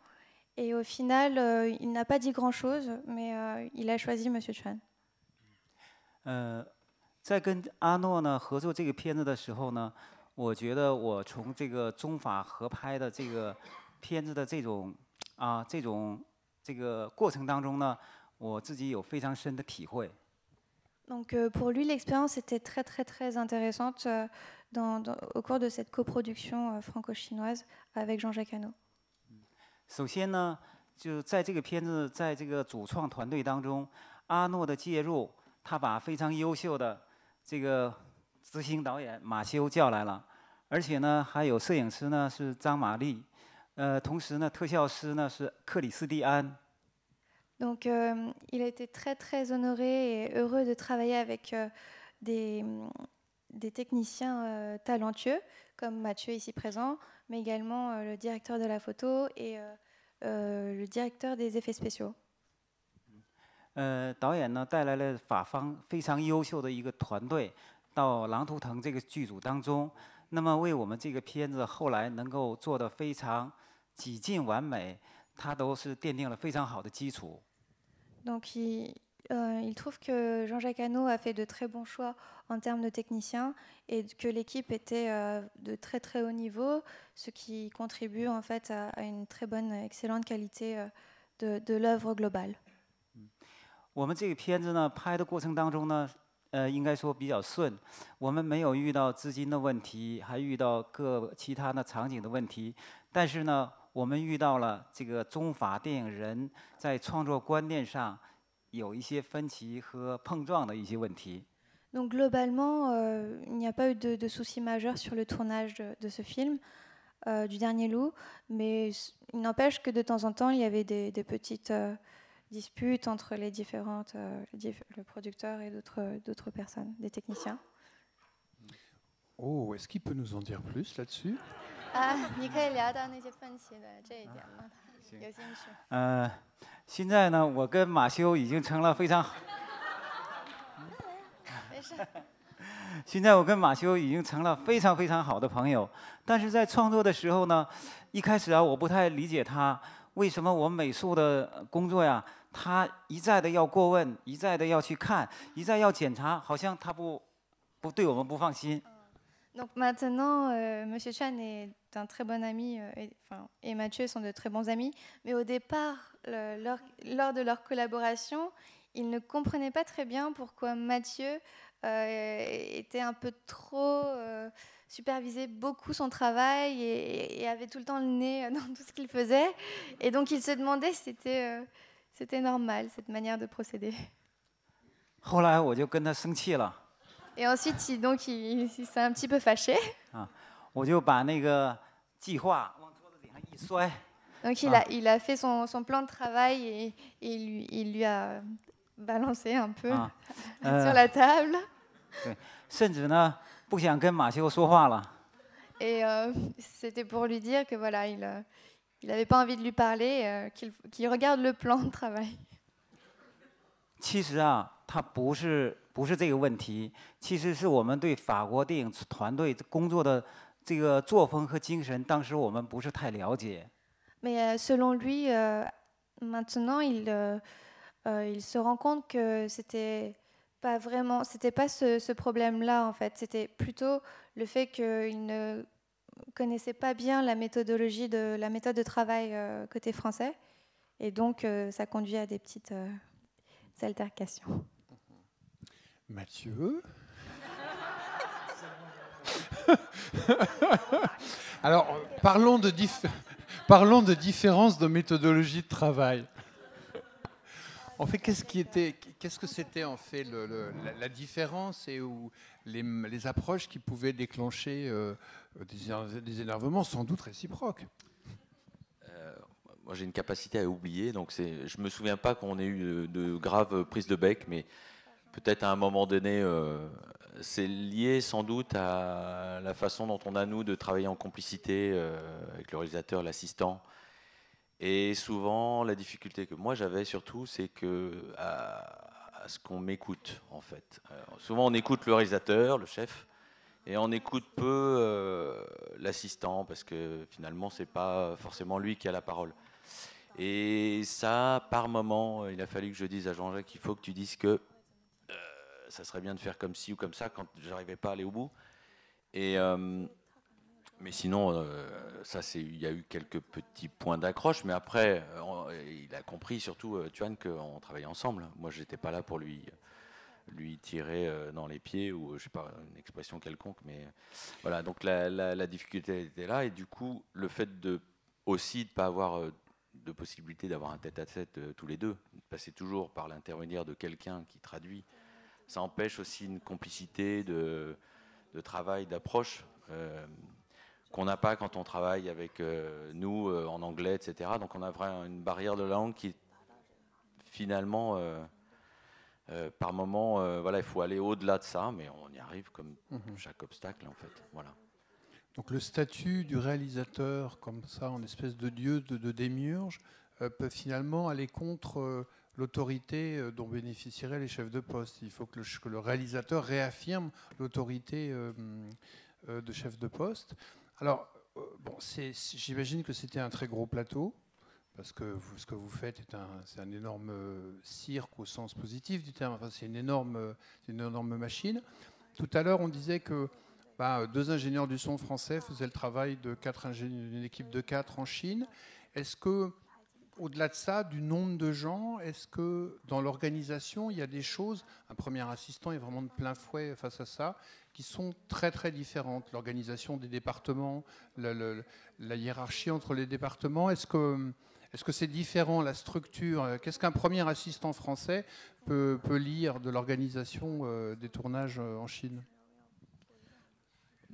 Et au final, il n'a pas dit grand-chose, mais il a choisi Monsieur Chuan. 在跟阿诺呢合作这个片子的时候呢，我觉得我从这个中法合拍的这个片子的这个过程当中呢，我自己有非常深的体会。Donc pour lui, l'expérience était très très très intéressante au cours de cette coproduction franco-chinoise avec Jean-Jacques Hano. 首先呢，就在这个片子在这个主创团队当中，阿诺的介入，他把非常优秀的这个执行导演马修叫来了，而且呢还有摄影师呢是张玛丽，同时呢特效师呢是克里斯蒂安。Donc, il a été très, très honoré et heureux de travailler avec des techniciens talentueux, comme Mathieu ici présent, mais également le directeur de la photo et le directeur des effets spéciaux. 导演呢带来了法方非常优秀的一个团队到《狼图腾》这个剧组当中，那么为我们这个片子后来能够做得非常几近完美，它都是奠定了非常好的基础。Donc, il trouve que Jean-Jacques Hano a fait de très bons choix en termes de techniciens et que l'équipe était de très très haut niveau, ce qui contribue en fait à une très bonne, excellente qualité de l'œuvre globale. 我们这个片子呢拍的过程当中呢，应该说比较顺，我们没有遇到资金的问题，还遇到其他的场景的问题，但是呢，我们遇到了这个中法电影人在创作观念上有一些分歧和碰撞的一些问题。Donc globalement, il n'y a pas eu de soucis majeurs sur le tournage de ce film, du Dernier Loup, mais il n'empêche que de temps en temps, il y avait des petites disputes entre les différentes, le producteur et d'autres personnes, des techniciens. Oh, est-ce qu'il peut nous en dire plus là-dessus? 你可以聊到那些分歧的这一点吗？有兴趣。现在呢，我跟马修已经成了非常没事。现在我跟马修已经成了非常非常好的朋友，但是在创作的时候呢，一开始啊，我不太理解他为什么我美术的工作呀，他一再的要过问，一再的要去看，一再要检查，好像他不对我们不放心。Donc maintenant, Monsieur Chuan est un très bon ami et Mathieu sont de très bons amis. Mais au départ, lors de leur collaboration, ils ne comprenaient pas très bien pourquoi Mathieu était un peu trop supervisait beaucoup son travail et avait tout le temps le nez dans tout ce qu'il faisait. Et donc ils se demandaient si c'était normal cette manière de procéder. 后来我就跟他生气了。Et ensuite, il s'est un petit peu fâché. 我就把那个计划往桌子顶上一摔。Donc il a fait son plan de travail et il lui a balancer un peu 啊， sur la table. 对，甚至呢不想跟马修说话了。 Et c'était pour lui dire que voilà, il n'avait pas envie de lui parler, qu'il regarde le plan de travail. 其实啊，它不是这个问题，其实是我们对法国电影团队工作的这个作风和精神，当时我们不是太了解。 Mais selon lui, maintenant, il se rend compte que c'était pas ce problème-là en fait. C'était plutôt le fait qu'il ne connaissait pas bien la méthode de travail côté français, et donc ça conduit à des petites altercations. Mathieu. Alors, parlons de différence de méthodologie de travail. En fait, qu'est-ce que c'était en fait la différence et les approches qui pouvaient déclencher des énervements sans doute réciproques? Moi, j'ai une capacité à oublier, donc je me souviens pas qu'on ait eu de graves prises de bec, mais peut-être à un moment donné, c'est lié sans doute à la façon dont on a, nous, de travailler en complicité avec le réalisateur, l'assistant. Et souvent, la difficulté que moi j'avais surtout, c'est à ce qu'on m'écoute, en fait. Souvent, on écoute le réalisateur, le chef, et on écoute peu l'assistant, parce que finalement, c'est pas forcément lui qui a la parole. Et ça, par moment, il a fallu que je dise à Jean-Jacques qu'il faut que tu dises que ça serait bien de faire comme ci ou comme ça quand j'arrivais pas à aller au bout. Et mais sinon, il y a eu quelques petits points d'accroche, mais après, il a compris surtout, Tuan, qu'on travaillait ensemble. Moi, j'étais pas là pour lui tirer dans les pieds ou je sais pas, une expression quelconque, mais voilà. Donc la difficulté était là, et du coup, le fait aussi de pas avoir de possibilité d'avoir un tête-à-tête tous les deux, de passer toujours par l'intermédiaire de quelqu'un qui traduit, ça empêche aussi une complicité de travail, d'approche qu'on n'a pas quand on travaille avec nous en anglais, etc. Donc on a vraiment une barrière de langue qui finalement, par moment, voilà, il faut aller au-delà de ça, mais on y arrive comme chaque obstacle en fait. Voilà. Donc le statut du réalisateur, comme ça, en espèce de dieu de démiurge, peut finalement aller contre l'autorité dont bénéficieraient les chefs de poste. Il faut que le réalisateur réaffirme l'autorité de chef de poste. Alors, bon, j'imagine que c'était un très gros plateau, parce que ce que vous faites, c'est un énorme cirque au sens positif du terme. Enfin, c'est une énorme machine. Tout à l'heure, on disait que 2 ingénieurs du son français faisaient le travail d'une équipe de 4 en Chine. Est-ce que, au-delà de ça, du nombre de gens, est-ce que dans l'organisation, il y a des choses, un premier assistant est vraiment de plein fouet face à ça, qui sont très très différentes? L'organisation des départements, la hiérarchie entre les départements, est-ce que c'est différent, la structure? Qu'est-ce qu'un premier assistant français peut lire de l'organisation des tournages en Chine?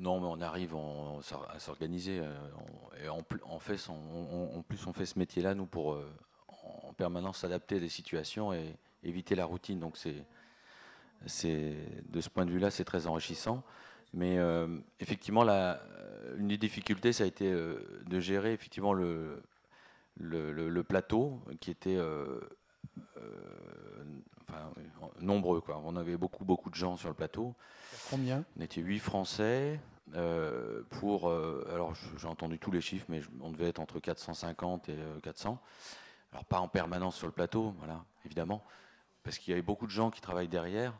Non, mais on arrive à s'organiser. Et en plus, on fait ce métier-là, nous, pour en permanence s'adapter à des situations et éviter la routine. Donc, de ce point de vue-là, c'est très enrichissant. Mais effectivement, une des difficultés, ça a été de gérer effectivement le plateau, qui était nombreux, quoi. On avait beaucoup de gens sur le plateau. Combien? On était 8 Français. Alors j'ai entendu tous les chiffres, mais on devait être entre 450 et 400. Alors pas en permanence sur le plateau, voilà, évidemment, parce qu'il y avait beaucoup de gens qui travaillent derrière.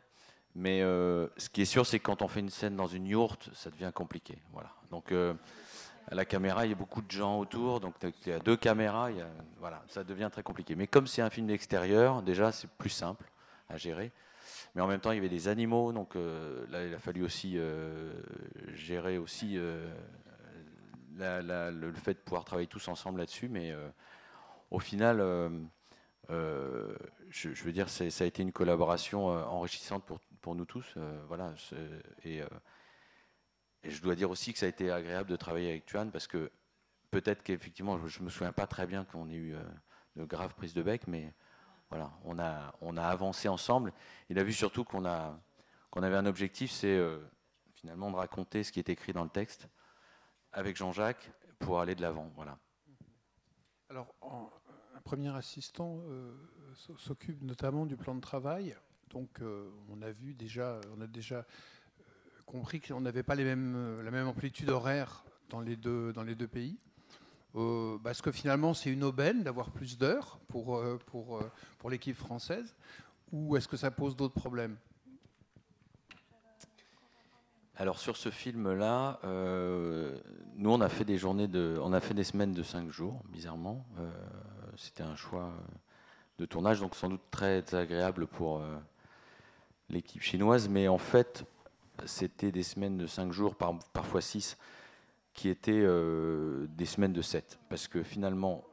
Mais ce qui est sûr, c'est que quand on fait une scène dans une yourte, ça devient compliqué. Voilà. Donc à la caméra, il y a beaucoup de gens autour, donc il y a 2 caméras, voilà, ça devient très compliqué. Mais comme c'est un film d'extérieur, déjà c'est plus simple à gérer. Mais en même temps, il y avait des animaux, donc là, il a fallu aussi gérer aussi le fait de pouvoir travailler tous ensemble là-dessus. Mais au final, je veux dire, ça a été une collaboration enrichissante pour nous tous. Voilà. Et je dois dire aussi que ça a été agréable de travailler avec Tuan, parce que peut-être qu'effectivement, je ne me souviens pas très bien qu'on ait eu de graves prises de bec, mais voilà, on a avancé ensemble. Il a vu surtout qu'on avait un objectif, c'est finalement de raconter ce qui est écrit dans le texte avec Jean-Jacques pour aller de l'avant. Voilà. Alors, un premier assistant s'occupe notamment du plan de travail. Donc, on a déjà compris qu'on n'avait pas la même amplitude horaire dans les deux pays. Parce que finalement, c'est une aubaine d'avoir plus d'heures pour l'équipe française, ou est-ce que ça pose d'autres problèmes? Alors sur ce film-là, nous on a fait des semaines de 5 jours, bizarrement. C'était un choix de tournage, donc sans doute très agréable pour l'équipe chinoise, mais en fait, c'était des semaines de 5 jours, parfois 6, qui étaient des semaines de 7, parce que finalement,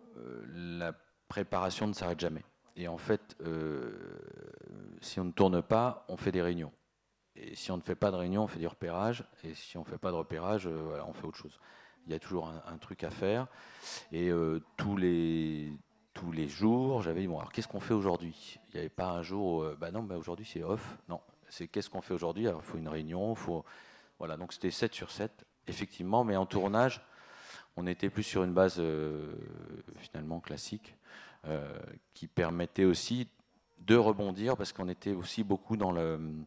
la préparation ne s'arrête jamais. Et en fait, si on ne tourne pas, on fait des réunions. Et si on ne fait pas de réunion, on fait du repérage. Et si on ne fait pas de repérage, voilà, on fait autre chose. Il y a toujours un truc à faire. Et tous les jours, j'avais dit, bon, alors qu'est-ce qu'on fait aujourd'hui? Il n'y avait pas un jour où, bah non, bah aujourd'hui c'est off. Non, c'est qu'est-ce qu'on fait aujourd'hui? Alors il faut une réunion, voilà, donc c'était 7 sur 7, effectivement. Mais en tournage, on était plus sur une base finalement classique, qui permettait aussi de rebondir, parce qu'on était aussi beaucoup dans le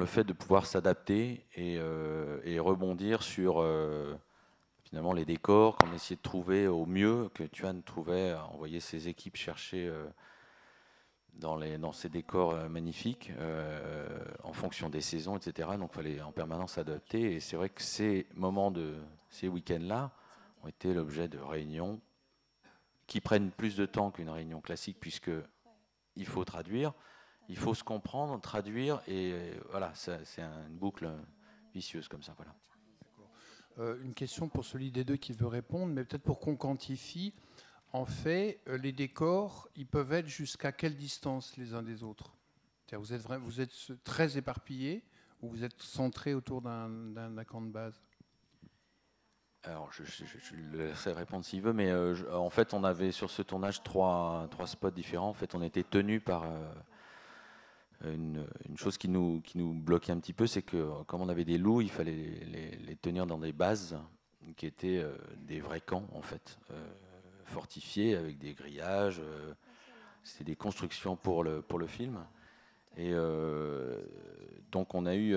fait de pouvoir s'adapter et rebondir sur finalement les décors qu'on essayait de trouver au mieux, que Tuan trouvait, envoyer ses équipes chercher dans ces décors magnifiques, en fonction des saisons, etc. Donc il fallait en permanence s'adapter. Et c'est vrai que ces week-ends-là ont été l'objet de réunions qui prennent plus de temps qu'une réunion classique, puisqu'il faut traduire. Il faut se comprendre, traduire, et voilà, c'est une boucle vicieuse comme ça. Voilà. Une question pour celui des deux qui veut répondre, mais peut-être pour qu'on quantifie. En fait, les décors, ils peuvent être jusqu'à quelle distance les uns des autres? Vous êtes très éparpillés, ou vous êtes centrés autour d'un camp de base? Alors, je le laisserai répondre s'il veut, mais en fait, on avait sur ce tournage trois spots différents. En fait, on était tenus par... Une chose qui nous bloquait un petit peu, c'est que comme on avait des loups, il fallait les tenir dans des bases qui étaient des vrais camps, en fait, fortifiés avec des grillages. C'était des constructions pour le film. Et donc on a eu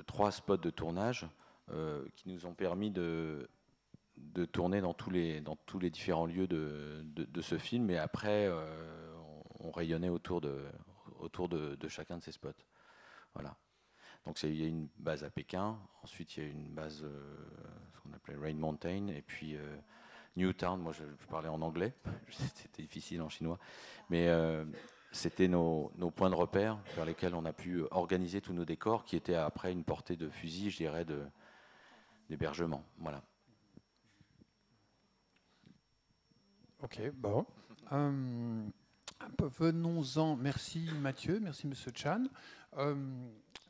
3 spots de tournage qui nous ont permis de tourner dans tous les différents lieux de ce film. Et après, on rayonnait autour de chacun de ces spots. Voilà. Donc il y a une base à Pékin, ensuite il y a une base, ce qu'on appelait Rain Mountain, et puis Newtown. Moi je parlais en anglais, c'était difficile en chinois, mais c'était nos points de repère vers lesquels on a pu organiser tous nos décors, qui étaient après une portée de fusil, je dirais, d'hébergement. Voilà. Ok, bon. Venons-en, merci Mathieu, merci Monsieur Chan.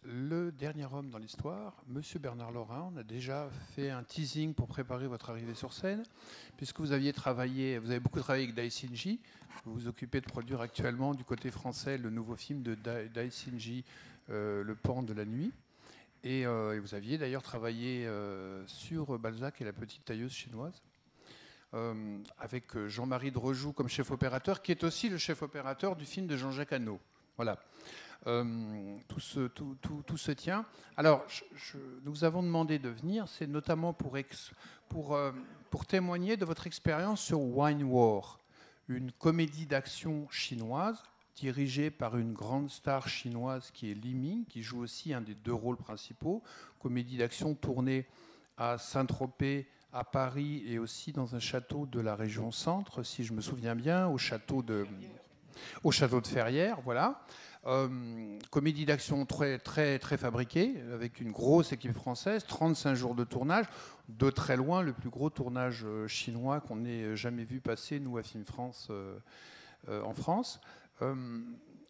Le dernier homme dans l'histoire, Monsieur Bernard Lorin, on a déjà fait un teasing pour préparer votre arrivée sur scène, puisque vous avez beaucoup travaillé avec Dai Xinji, vous vous occupez de produire actuellement du côté français le nouveau film de Dai Xinji, Le Pan de la nuit, et vous aviez d'ailleurs travaillé sur Balzac et la petite tailleuse chinoise. Avec Jean-Marie Drejoux comme chef opérateur, qui est aussi le chef opérateur du film de Jean-Jacques Hano. Voilà. Tout se tient. Alors, nous avons demandé de venir, c'est notamment pour témoigner de votre expérience sur Wine War, une comédie d'action chinoise dirigée par une grande star chinoise qui est Li Ming, qui joue aussi un des 2 rôles principaux. Comédie d'action tournée à Saint-Tropez, à Paris, et aussi dans un château de la région centre, si je me souviens bien, au château de Ferrières, voilà. Comédie d'action très, très, très fabriquée, avec une grosse équipe française, 35 jours de tournage, de très loin le plus gros tournage chinois qu'on ait jamais vu passer, nous, à Film France, en France.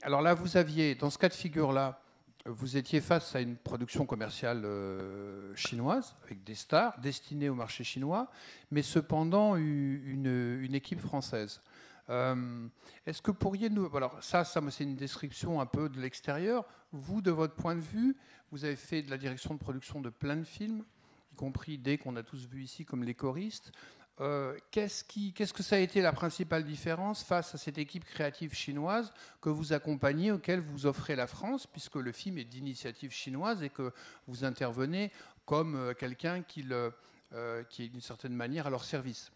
Alors là, vous aviez, dans ce cas de figure-là, vous étiez face à une production commerciale chinoise, avec des stars destinées au marché chinois, mais cependant une équipe française. Est-ce que pourriez nous... Alors ça c'est une description un peu de l'extérieur. Vous, de votre point de vue, vous avez fait de la direction de production de plein de films, y compris des qu'on a tous vus ici, comme Les Choristes. Qu'est-ce que ça a été la principale différence face à cette équipe créative chinoise que vous accompagnez, auquel vous offrez la France, puisque le film est d'initiative chinoise et que vous intervenez comme quelqu'un qui est d'une certaine manière à leur service?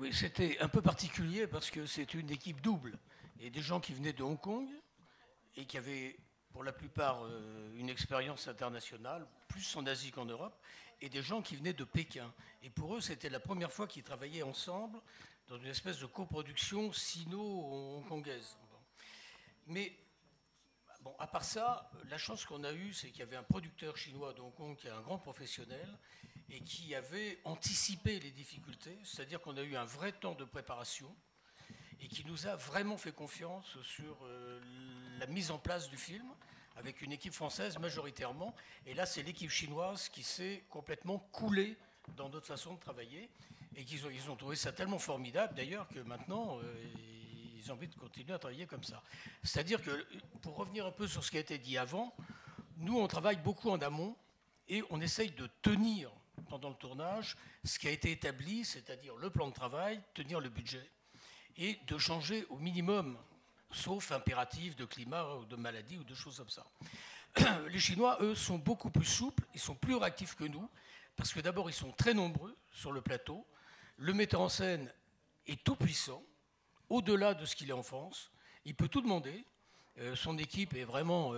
Oui, c'était un peu particulier parce que c'est une équipe double. Et des gens qui venaient de Hong Kong et qui avaient pour la plupart une expérience internationale, plus en Asie qu'en Europe, et des gens qui venaient de Pékin. Et pour eux, c'était la première fois qu'ils travaillaient ensemble dans une espèce de coproduction sino-hongkongaise. Bon. Mais bon, à part ça, la chance qu'on a eue, c'est qu'il y avait un producteur chinois de Hong Kong qui est un grand professionnel et qui avait anticipé les difficultés, c'est-à-dire qu'on a eu un vrai temps de préparation et qui nous a vraiment fait confiance sur la mise en place du film, avec une équipe française majoritairement. Et là, c'est l'équipe chinoise qui s'est complètement coulée dans notre façon de travailler. Et ils ont trouvé ça tellement formidable, d'ailleurs, que maintenant, ils ont envie de continuer à travailler comme ça. C'est-à-dire que, pour revenir un peu sur ce qui a été dit avant, nous, on travaille beaucoup en amont et on essaye de tenir, pendant le tournage, ce qui a été établi, c'est-à-dire le plan de travail, tenir le budget, et de changer au minimum, sauf impératif de climat ou de maladie ou de choses comme ça. Les Chinois, eux, sont beaucoup plus souples, ils sont plus réactifs que nous, parce que d'abord, ils sont très nombreux sur le plateau. Le metteur en scène est tout puissant, au-delà de ce qu'il est en France. Il peut tout demander. Son équipe est vraiment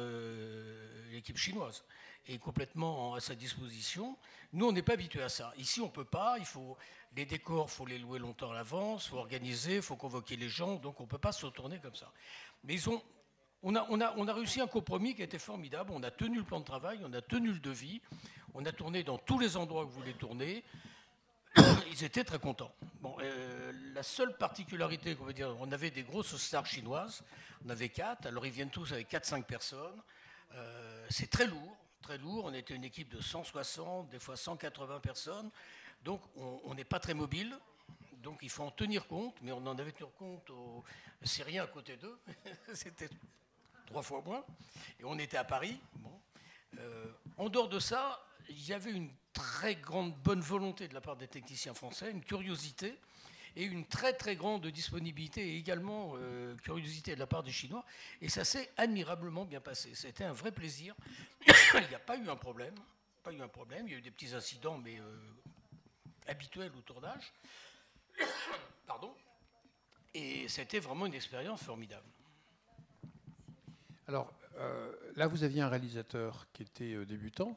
l'équipe chinoise, est complètement à sa disposition. Nous, on n'est pas habitués à ça. Ici, on ne peut pas. Les décors, il faut les louer longtemps à l'avance, il faut organiser, il faut convoquer les gens. Donc, on ne peut pas se retourner comme ça. Mais on a réussi un compromis qui a été formidable. On a tenu le plan de travail, on a tenu le devis. On a tourné dans tous les endroits où vous voulez tourner. Ils étaient très contents. Bon, la seule particularité, on va dire, on avait des grosses stars chinoises. On avait 4. Alors, ils viennent tous avec 4-5 personnes. C'est très lourd. Très lourd. On était une équipe de 160, des fois 180 personnes. Donc, on n'est pas très mobile. Donc, il faut en tenir compte. Mais on en avait tenu compte aux Syriens à côté d'eux. C'était 3 fois moins. Et on était à Paris. Bon. En dehors de ça, il y avait une très grande bonne volonté de la part des techniciens français, une curiosité et une très très grande disponibilité et également curiosité de la part des Chinois. Et ça s'est admirablement bien passé. C'était un vrai plaisir. Il n'y a pas eu un problème. Il y a eu des petits incidents, mais habituels au tournage. Pardon. Et c'était vraiment une expérience formidable. Alors, là, vous aviez un réalisateur qui était débutant.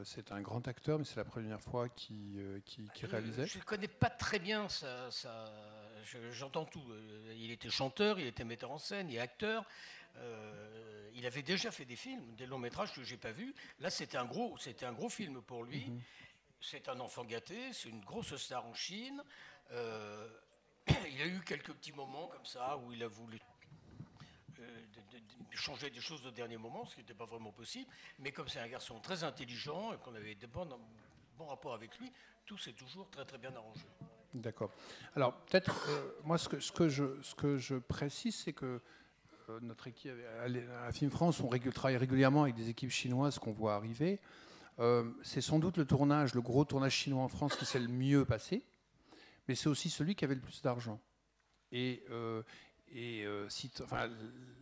C'est un grand acteur, mais c'est la première fois qu'il réalisait. Je ne connais pas très bien j'entends tout. Il était chanteur, il était metteur en scène, il est acteur. Il avait déjà fait des films, des longs métrages que je n'ai pas vus. Là, c'était un gros film pour lui. Mm-hmm. C'est un enfant gâté, c'est une grosse star en Chine. Il a eu quelques petits moments comme ça où il a voulu changer des choses au dernier moment, ce qui n'était pas vraiment possible. Mais comme c'est un garçon très intelligent et qu'on avait de bons rapports avec lui, tout s'est toujours très très bien arrangé. D'accord. Alors peut-être, moi ce que je précise, c'est que notre équipe à Film France, on travaille régulièrement avec des équipes chinoises qu'on voit arriver. C'est sans doute le gros tournage chinois en France qui s'est le mieux passé, mais c'est aussi celui qui avait le plus d'argent.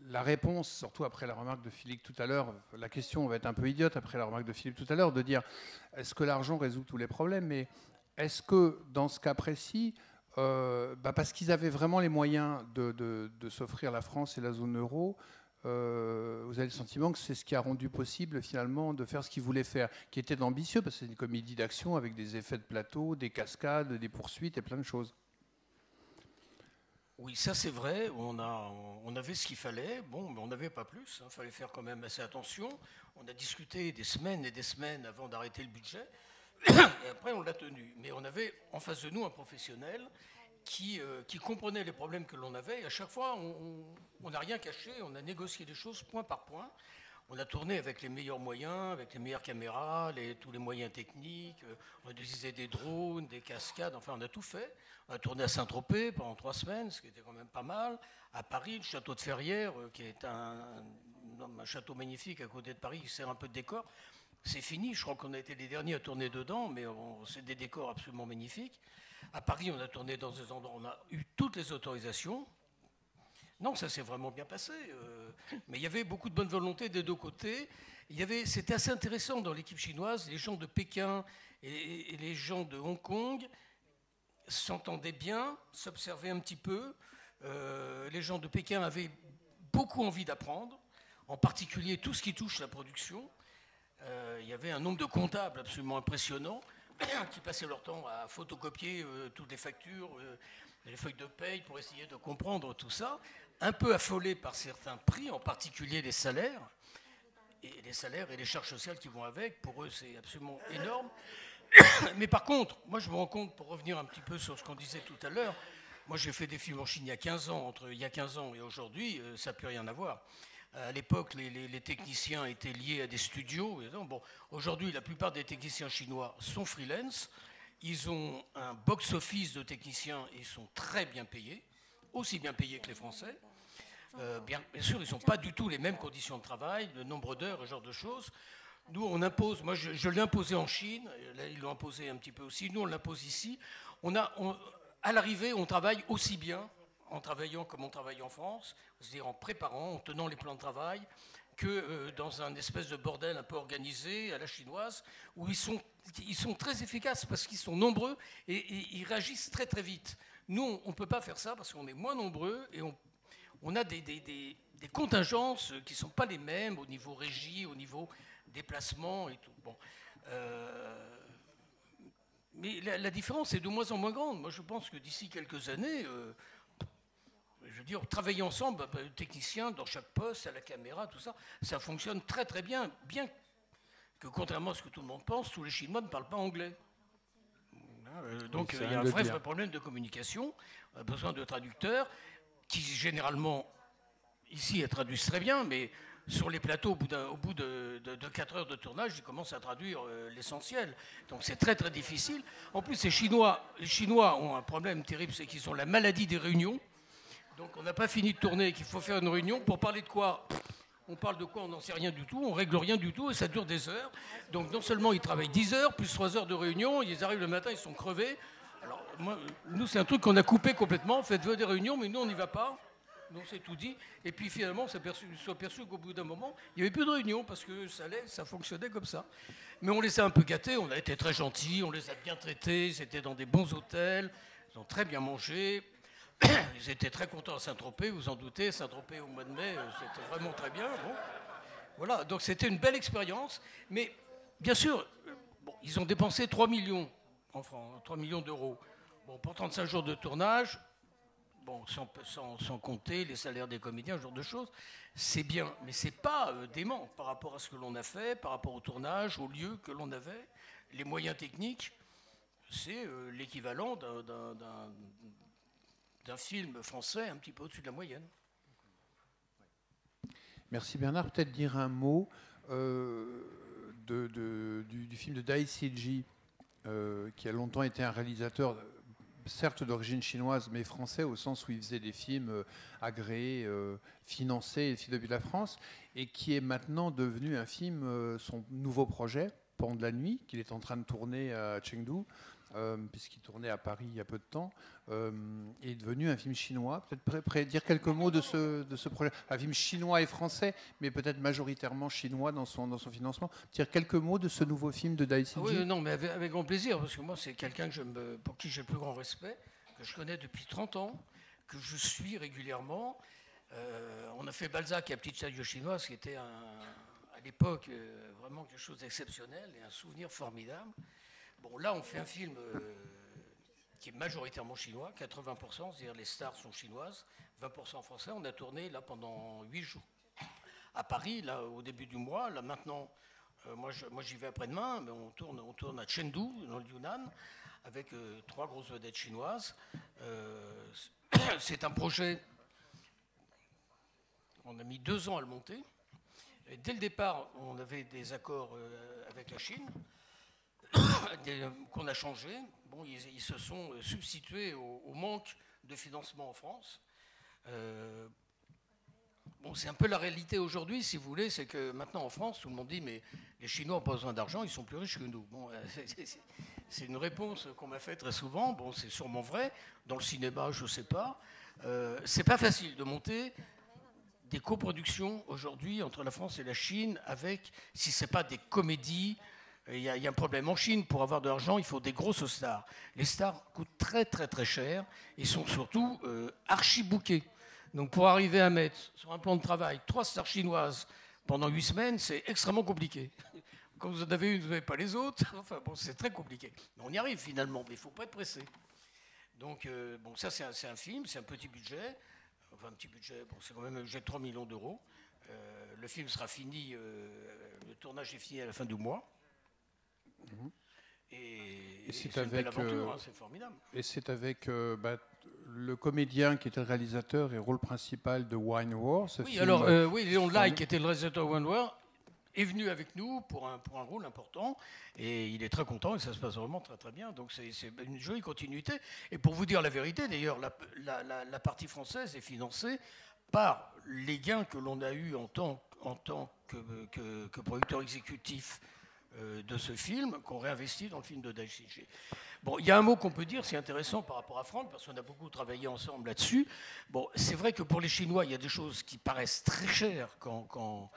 La réponse, surtout après la remarque de Philippe tout à l'heure, la question va être un peu idiote après la remarque de Philippe tout à l'heure, de dire est-ce que l'argent résout tous les problèmes, mais est-ce que dans ce cas précis, parce qu'ils avaient vraiment les moyens de s'offrir la France et la zone euro, vous avez le sentiment que c'est ce qui a rendu possible finalement de faire ce qu'ils voulaient faire, qui était ambitieux, parce que c'est une comédie d'action avec des effets de plateau, des cascades, des poursuites et plein de choses. Oui, ça c'est vrai, on avait ce qu'il fallait, bon, mais on n'avait pas plus, il fallait faire quand même assez attention. On a discuté des semaines et des semaines avant d'arrêter le budget, et après on l'a tenu. Mais on avait en face de nous un professionnel qui comprenait les problèmes que l'on avait, et à chaque fois on n'a rien caché, on a négocié les choses point par point. On a tourné avec les meilleurs moyens, avec les meilleures caméras, tous les moyens techniques. On a utilisé des drones, des cascades, enfin on a tout fait. On a tourné à Saint-Tropez pendant 3 semaines, ce qui était quand même pas mal. À Paris, le château de Ferrières, qui est un château magnifique à côté de Paris, qui sert un peu de décor. C'est fini, je crois qu'on a été les derniers à tourner dedans, mais c'est des décors absolument magnifiques. À Paris, on a tourné dans des endroits où on a eu toutes les autorisations. Non, ça s'est vraiment bien passé. Mais il y avait beaucoup de bonne volonté des deux côtés. C'était assez intéressant dans l'équipe chinoise. Les gens de Pékin et les gens de Hong Kong s'entendaient bien, s'observaient un petit peu. Les gens de Pékin avaient beaucoup envie d'apprendre, en particulier tout ce qui touche la production. Il y avait un nombre de comptables absolument impressionnant qui passaient leur temps à photocopier toutes les factures, les feuilles de paye pour essayer de comprendre tout ça, un peu affolés par certains prix, en particulier les salaires et les charges sociales qui vont avec. Pour eux, c'est absolument énorme. Mais par contre, moi je me rends compte, pour revenir un petit peu sur ce qu'on disait tout à l'heure, moi j'ai fait des films en Chine il y a 15 ans, entre il y a 15 ans et aujourd'hui, ça n'a plus rien à voir. À l'époque, les techniciens étaient liés à des studios. Bon, aujourd'hui, la plupart des techniciens chinois sont freelance. Ils ont un box-office de techniciens et ils sont très bien payés, aussi bien payés que les Français. Bien sûr, ils ne sont pas du tout les mêmes conditions de travail, le nombre d'heures, ce genre de choses. Nous, on impose, moi je l'ai imposé en Chine, là, ils l'ont imposé un petit peu aussi, nous on l'impose ici. À l'arrivée, on travaille aussi bien en travaillant comme on travaille en France, c'est-à-dire en préparant, en tenant les plans de travail, que dans un espèce de bordel un peu organisé à la chinoise, où ils sont très efficaces parce qu'ils sont nombreux et ils réagissent très très vite. Nous, on ne peut pas faire ça parce qu'on est moins nombreux et on a des contingences qui ne sont pas les mêmes au niveau régie, au niveau déplacement et tout. Bon. Mais la différence est de moins en moins grande. Moi, je pense que d'ici quelques années... je veux dire, travailler ensemble, techniciens dans chaque poste, à la caméra, tout ça, ça fonctionne très très bien, bien que contrairement à ce que tout le monde pense, tous les Chinois ne parlent pas anglais. Donc il y a un vrai problème de communication, besoin de traducteurs, qui généralement, ici, elles traduisent très bien, mais sur les plateaux, au bout de 4 heures de tournage, ils commencent à traduire l'essentiel. Donc c'est très très difficile. En plus, les Chinois ont un problème terrible, c'est qu'ils ont la maladie des réunions. Donc on n'a pas fini de tourner, qu'il faut faire une réunion pour parler de quoi? On parle de quoi? On n'en sait rien du tout, on règle rien du tout et ça dure des heures. Donc non seulement ils travaillent 10 heures, plus 3 heures de réunion, ils arrivent le matin, ils sont crevés. Alors nous c'est un truc qu'on a coupé complètement, faites-vous des réunions, mais nous on n'y va pas. Nous on s'est tout dit. Et puis finalement on s'est aperçu qu'au bout d'un moment, il n'y avait plus de réunion parce que ça fonctionnait comme ça. Mais on les a un peu gâtés, on a été très gentils, on les a bien traités, ils étaient dans des bons hôtels, ils ont très bien mangé. Ils étaient très contents à Saint-Tropez, vous en doutez, Saint-Tropez au mois de mai, c'était vraiment très bien. Bon. Voilà, donc c'était une belle expérience, mais bien sûr, ils ont dépensé 3 millions en francs, 3 millions d'euros. Bon, pour 35 jours de tournage, bon, sans compter les salaires des comédiens, ce genre de choses, c'est bien, mais c'est pas dément par rapport à ce que l'on a fait, par rapport au tournage, au lieu que l'on avait, les moyens techniques, c'est l'équivalent d'un film français un petit peu au-dessus de la moyenne. Merci Bernard. Peut-être dire un mot du film de Dai Sijie, qui a longtemps été un réalisateur, certes d'origine chinoise, mais français, au sens où il faisait des films agréés, financés depuis la France, et qui est maintenant devenu un film, son nouveau projet, Pan de la nuit, qu'il est en train de tourner à Chengdu, puisqu'il tournait à Paris il y a peu de temps, est devenu un film chinois. Peut-être dire quelques mots de ce projet. Un film chinois et français, mais peut-être majoritairement chinois dans son financement. Dire quelques mots de ce nouveau film de Dai Sijie. Oui, non, mais avec grand plaisir, parce que moi, c'est quelqu'un pour qui j'ai le plus grand respect, que je connais depuis 30 ans, que je suis régulièrement. On a fait Balzac à Petite Salle chinoise, qui était à l'époque vraiment quelque chose d'exceptionnel et un souvenir formidable. Bon, là, on fait un film qui est majoritairement chinois, 80%, c'est-à-dire les stars sont chinoises, 20% français. On a tourné là pendant 8 jours. À Paris, là, au début du mois, là maintenant, moi j'y vais après-demain, mais on tourne à Chengdu, dans le Yunnan, avec 3 grosses vedettes chinoises. C'est un projet, on a mis 2 ans à le monter. Et dès le départ, on avait des accords avec la Chine qu'on a changés. Bon, ils se sont substitués au manque de financement en France. Bon, c'est un peu la réalité aujourd'hui, si vous voulez, c'est que maintenant en France, tout le monde dit mais les Chinois n'ont pas besoin d'argent, ils sont plus riches que nous. Bon, c'est une réponse qu'on m'a faite très souvent. Bon, c'est sûrement vrai. Dans le cinéma, je ne sais pas. C'est pas facile de monter des coproductions aujourd'hui entre la France et la Chine avec, si ce n'est pas des comédies. Il y a un problème en Chine. Pour avoir de l'argent, il faut des grosses stars. Les stars coûtent très très très cher et sont surtout archi-bookées. Donc pour arriver à mettre sur un plan de travail 3 stars chinoises pendant 8 semaines, c'est extrêmement compliqué. Quand vous en avez une, vous n'avez pas les autres. Enfin bon, c'est très compliqué. Mais on y arrive finalement, mais il ne faut pas être pressé. Donc bon, ça c'est un film, c'est un petit budget. Enfin un petit budget, bon, c'est quand même un budget de 3 millions d'euros. Le film sera fini, le tournage est fini à la fin du mois. Et c'est une belle aventure, hein, c'est formidable. Et c'est avec le comédien qui était le réalisateur et rôle principal de Wine War. Ce oui, film, alors oui, Léon Lai, qui était le réalisateur de Wine War, est venu avec nous pour un rôle important et il est très content et ça se passe vraiment très très bien. Donc c'est une jolie continuité. Et pour vous dire la vérité, d'ailleurs, la partie française est financée par les gains que l'on a eus en tant que producteur exécutif de ce film, qu'on réinvestit dans le film de Dai Xijie. Bon, il y a un mot qu'on peut dire, c'est intéressant par rapport à Franck, parce qu'on a beaucoup travaillé ensemble là-dessus. Bon, c'est vrai que pour les Chinois, il y a des choses qui paraissent très chères quand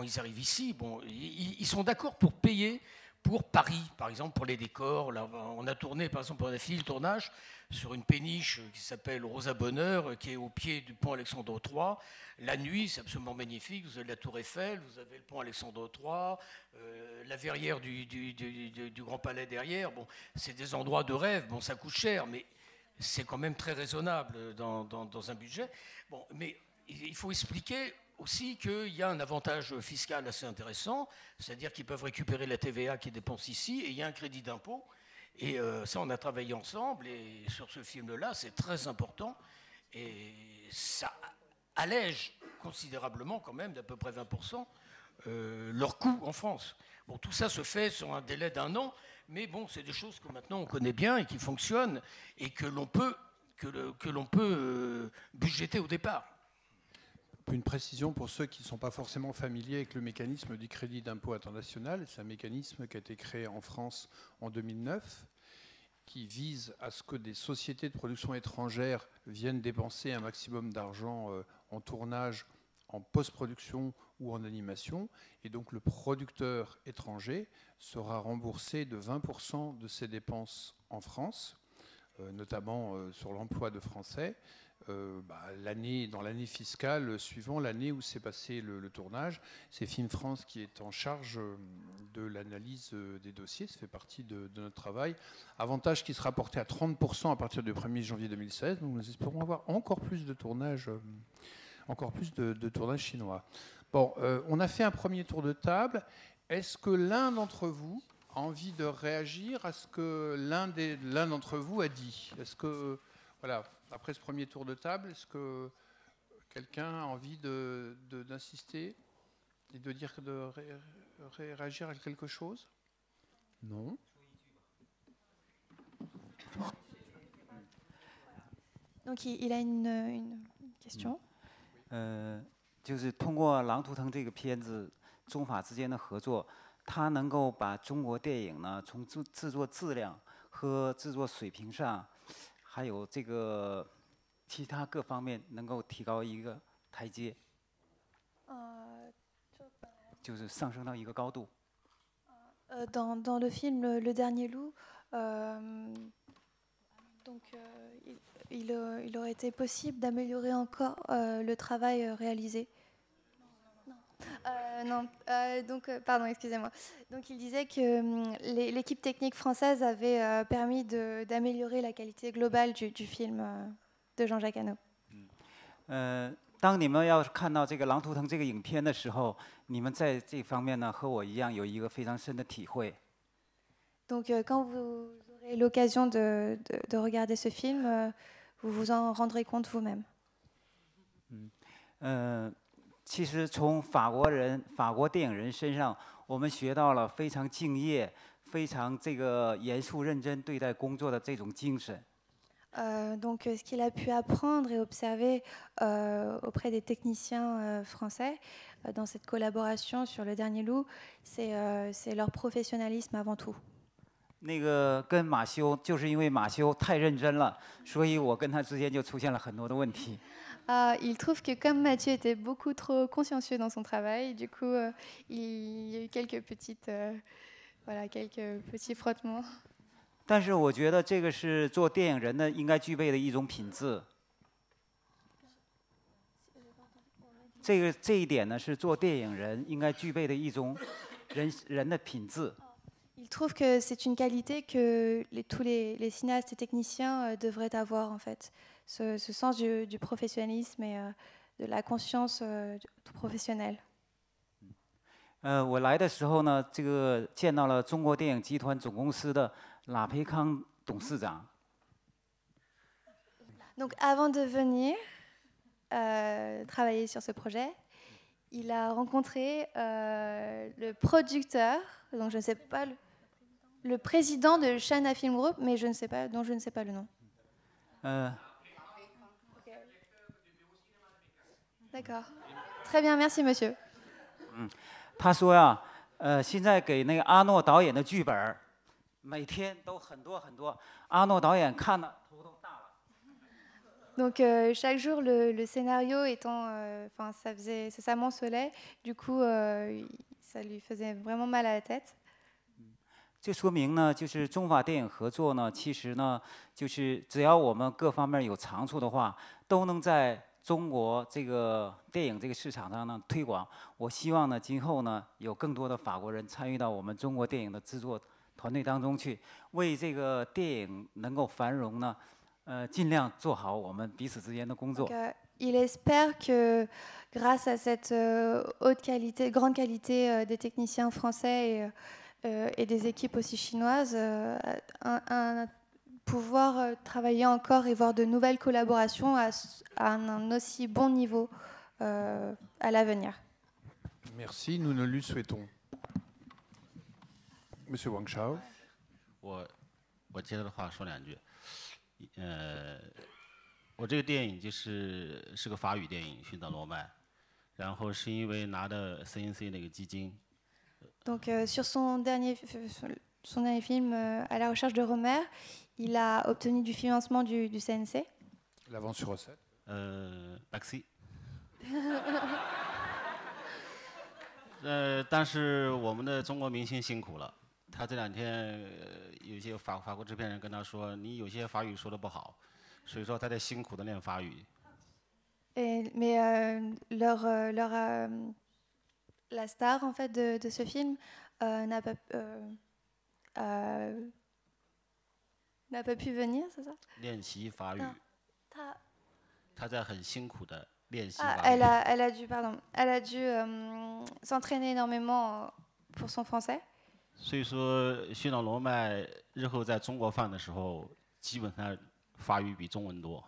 ils arrivent ici. Bon, ils sont d'accord pour payer pour Paris, par exemple, pour les décors. Là, on a tourné, par exemple, on a fini le tournage sur une péniche qui s'appelle Rosa Bonheur, qui est au pied du pont Alexandre III. La nuit, c'est absolument magnifique. Vous avez la tour Eiffel, vous avez le pont Alexandre III, la verrière du Grand Palais derrière. Bon, c'est des endroits de rêve. Bon, ça coûte cher, mais c'est quand même très raisonnable dans un budget. Bon, mais il faut expliquer aussi qu'il y a un avantage fiscal assez intéressant, c'est-à-dire qu'ils peuvent récupérer la TVA qu'ils dépensent ici, et il y a un crédit d'impôt. Et ça, on a travaillé ensemble, et sur ce film-là, c'est très important, et ça allège considérablement, quand même, d'à peu près 20%, leur coût en France. Bon, tout ça se fait sur un délai d'1 an, mais bon, c'est des choses que maintenant on connaît bien et qui fonctionnent, et que l'on peut budgéter au départ. Une précision pour ceux qui ne sont pas forcément familiers avec le mécanisme du crédit d'impôt international. C'est un mécanisme qui a été créé en France en 2009, qui vise à ce que des sociétés de production étrangères viennent dépenser un maximum d'argent en tournage, en post-production ou en animation. Et donc le producteur étranger sera remboursé de 20% de ses dépenses en France, notamment sur l'emploi de Français. Dans l'année fiscale suivant l'année où s'est passé le tournage. C'est Film France qui est en charge de l'analyse des dossiers, ça fait partie de notre travail. Avantage qui sera porté à 30% à partir du 1er janvier 2016, donc nous espérons avoir encore plus de tournages chinois. Bon, on a fait un premier tour de table. Est-ce que l'un d'entre vous a envie de réagir à ce que l'un d'entre vous a dit? Est-ce que, voilà, après ce premier tour de table, est-ce que quelqu'un a envie d'insister et de dire réagir à quelque chose? Non. Donc il a une question. 就是通过《狼图腾》这个片子，中法之间的合作，它能够把中国电影呢从制作质量和制作水平上，还有这个其他各方面能够提高一个台阶，就是上升到一个高度。Dans le film Le Dernier Loup, il aurait été possible d'améliorer encore le travail réalisé. Pardon, excusez-moi. Donc il disait que l'équipe technique française avait permis d'améliorer la qualité globale du film de Jean-Jacques Hano. 当你们要是看到这个《狼图腾》这个影片的时候，你们在这方面呢和我一样有一个非常深的体会。Donc quand vous aurez l'occasion de regarder ce film, vous vous en rendrez compte vous-même. 其实从法国电影人身上，我们学到了非常敬业、非常这个严肃认真对待工作的这种精神。Donc, ce qu'il a pu apprendre et observer auprès des techniciens français dans cette collaboration sur Le Dernier Loup, c'est leur professionnalisme avant tout. 那个跟马修，就是因为马修太认真了，所以我跟他之间就出现了很多的问题。Il trouve que comme Mathieu était beaucoup trop consciencieux dans son travail, du coup, il y a eu quelques petits frottements. 但是我觉得这个是做电影人的应该具备的一种品质。这一点呢，是做电影人应该具备的一种人的品质。Il trouve que c'est une qualité que tous les cinéastes et techniciens devraient avoir, en fait. Ce sens du professionnalisme et de la conscience professionnelle. 我来的时候呢，这个见到了中国电影集团总公司的拉培康董事长。Donc, avant de venir travailler sur ce projet, il a rencontré le producteur, donc je ne sais pas, le président de China Film Group, mais dont je ne sais pas le nom. D'accord. Très bien, merci monsieur. 他说呀，现在给那个阿诺导演的剧本，每天都很多很多，阿诺导演看了头都大了。Donc chaque jour le scénario étant, ça s'amoncelait, du coup ça lui faisait vraiment mal à la tête. 这说明呢，就是中法电影合作呢，其实呢，就是只要我们各方面有长处的话，都能在中国这个电影这个市场上呢推广。我希望呢，今后呢，有更多的法国人参与到我们中国电影的制作团队当中去，为这个电影能够繁荣呢，尽量做好我们彼此之间的工作。Il espère que grâce à cette haute qualité, grande qualité des techniciens français et des équipes aussi chinoises, pouvoir travailler encore et voir de nouvelles collaborations à un aussi bon niveau à l'avenir. Merci, nous le lui souhaitons. Monsieur Wang Shao. 我接着话说两句。我这个电影是个法语电影《寻找罗麦》，然后是因为拿的 CNC 那个基金。Donc sur son dernier film À la recherche de Romer, il a obtenu du financement du CNC. L'avance sur recette. Merci. 但是我们的中国明星辛苦了。他这两天有些法国制片人跟他说，你有些法语说的不好，所以说他在辛苦的练法语。Mais la star en fait de ce film n'a pas pu venir, c'est ça? 练习法语。他在很辛苦的练习。Elle a dû s'entraîner énormément pour son français. 所以说，《寻找罗麦》日后在中国放的时候，基本上法语比中文多。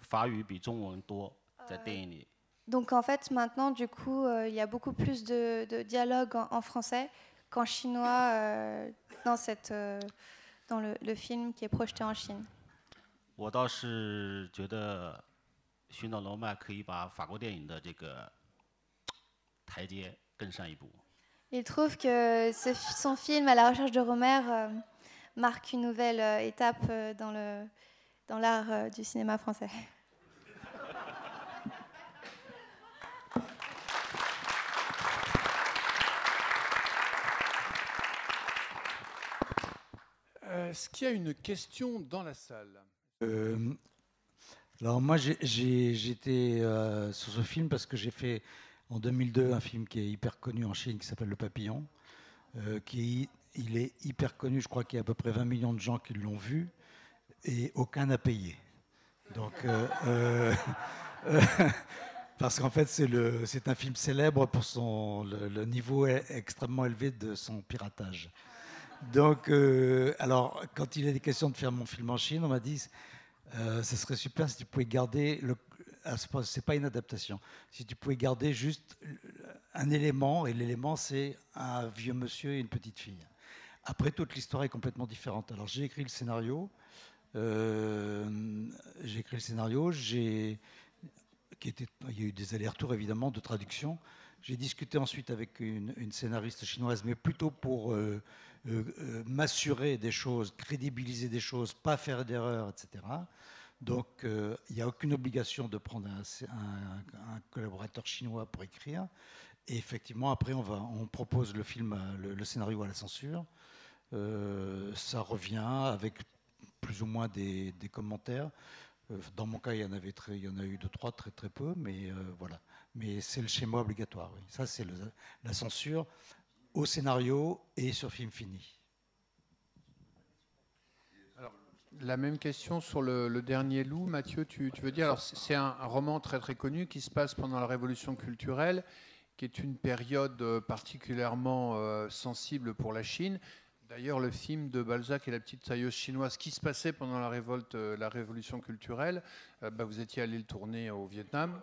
法语比中文多，在电影里。Donc en fait maintenant du coup il y a beaucoup plus de dialogue en français qu'en chinois dans le film qui est projeté en Chine. 我倒是觉得《寻找罗麦》可以把法国电影的这个台阶更上一步。Il trouve que son film À la recherche de Romer marque une nouvelle étape dans l'art du cinéma français. Est-ce qu'il y a une question dans la salle? Alors moi j'étais sur ce film parce que j'ai fait en 2002 un film qui est hyper connu en Chine qui s'appelle Le Papillon. Il est hyper connu, je crois qu'il y a à peu près 20 millions de gens qui l'ont vu et aucun n'a payé. Donc parce qu'en fait c'est un film célèbre pour le niveau extrêmement élevé de son piratage. Donc, alors, quand il est des questions de faire mon film en Chine, on m'a dit ce serait super si tu pouvais garder c'est pas une adaptation. Si tu pouvais garder juste un élément, et l'élément c'est un vieux monsieur et une petite fille. Après, toute l'histoire est complètement différente. Alors j'ai écrit le scénario. Il y a eu des allers-retours évidemment de traduction. J'ai discuté ensuite avec une scénariste chinoise, mais plutôt pour m'assurer des choses, crédibiliser des choses, pas faire d'erreurs, etc. Donc il n'y a aucune obligation de prendre un collaborateur chinois pour écrire. Et effectivement, après, on propose le film, le scénario à la censure. Ça revient avec plus ou moins des commentaires. Dans mon cas, il y en a eu 2-3, très très peu, mais voilà. Mais c'est le schéma obligatoire. Oui. Ça, c'est la censure au scénario et sur film fini. Alors, la même question sur le dernier loup, Mathieu, tu veux dire. Alors, c'est un roman très très connu qui se passe pendant la Révolution culturelle, qui est une période particulièrement sensible pour la Chine. D'ailleurs, le film de Balzac et la petite tailleuse chinoise, qui se passait pendant la Révolution culturelle, vous étiez allé le tourner au Vietnam,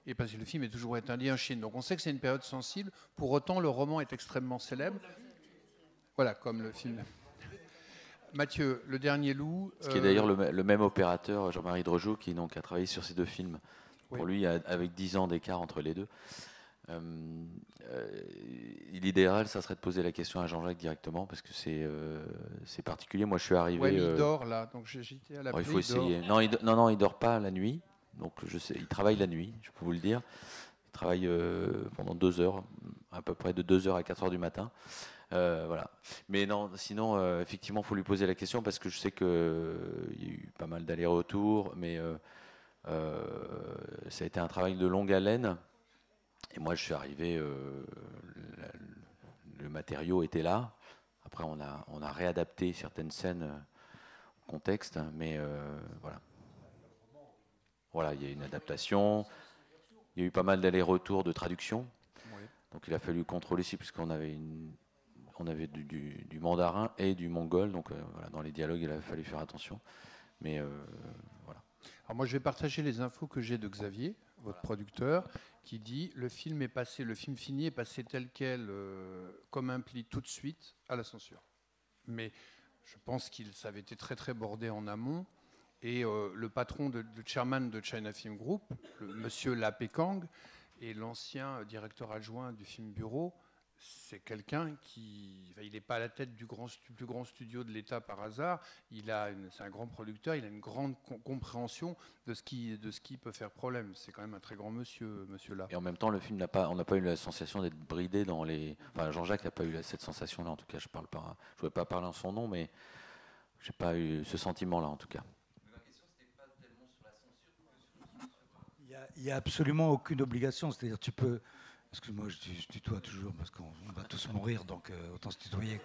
et parce que le film est toujours interdit en Chine. Donc on sait que c'est une période sensible. Pour autant, le roman est extrêmement célèbre. Voilà, comme le film. Mathieu, Le Dernier Loup. Ce qui est d'ailleurs le même opérateur, Jean-Marie Dregeau, qui donc a travaillé sur ces deux films. Oui. Pour lui, avec 10 ans d'écart entre les deux. L'idéal, ça serait de poser la question à Jean-Jacques directement, parce que c'est particulier. Moi, je suis arrivé. Oui, il dort là, donc j'étais à la. Il faut essayer. Non, il dort pas la nuit. Donc je sais, il travaille la nuit, je peux vous le dire. Il travaille pendant 2 heures, à peu près de 2 heures à 4 heures du matin. Voilà. Mais non, sinon, effectivement, il faut lui poser la question, parce que je sais qu'il y a eu pas mal d'allers-retours, mais ça a été un travail de longue haleine. Et moi, je suis arrivé, le matériau était là. Après, on a réadapté certaines scènes au contexte, mais voilà. Voilà, il y a une adaptation. Il y a eu pas mal d'allers-retours de traduction. Oui. Donc, il a fallu contrôler ici, puisqu'on avait du mandarin et du mongol. Donc, voilà, dans les dialogues, il a fallu faire attention. Mais voilà. Alors moi, je vais partager les infos que j'ai de Xavier, votre producteur, qui dit le film fini est passé tel quel, comme un pli tout de suite à la censure. Mais je pense ça avait été très très bordé en amont. Et le patron le chairman de China Film Group, monsieur La Pekang, et l'ancien directeur adjoint du Film Bureau, c'est quelqu'un il n'est pas à la tête du plus grand studio de l'État par hasard. C'est un grand producteur, il a une grande compréhension de ce qui peut faire problème. C'est quand même un très grand monsieur là. Et en même temps, le film on n'a pas eu la sensation d'être bridé dans les. Enfin, Jean-Jacques n'a pas eu cette sensation-là. En tout cas, je ne vais pas parler en son nom, mais j'ai pas eu ce sentiment-là, en tout cas. Il n'y a absolument aucune obligation. C'est-à-dire, tu peux. Excuse-moi, je tutoie toujours parce qu'on va tous mourir, donc autant se tutoyer.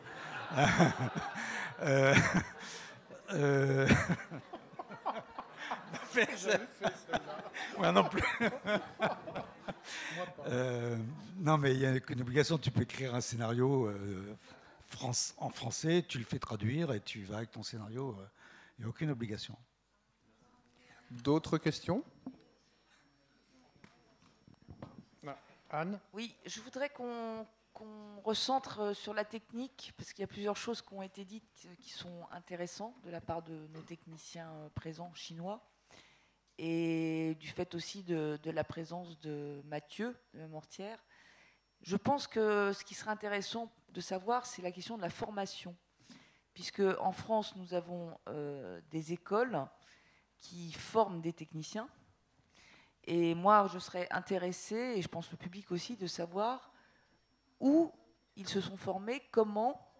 Moi non plus. Non, mais il n'y a aucune obligation. Tu peux écrire un scénario en français, tu le fais traduire et tu vas avec ton scénario. Il n'y a aucune obligation. D'autres questions ? Anne ? Oui, je voudrais qu'on recentre sur la technique, parce qu'il y a plusieurs choses qui ont été dites qui sont intéressantes de la part de nos techniciens présents chinois, et du fait aussi de la présence de Mathieu de Mortière. Je pense que ce qui serait intéressant de savoir, c'est la question de la formation, puisque en France, nous avons des écoles qui forment des techniciens. Et moi, je serais intéressée, et je pense le public aussi, de savoir où ils se sont formés, comment.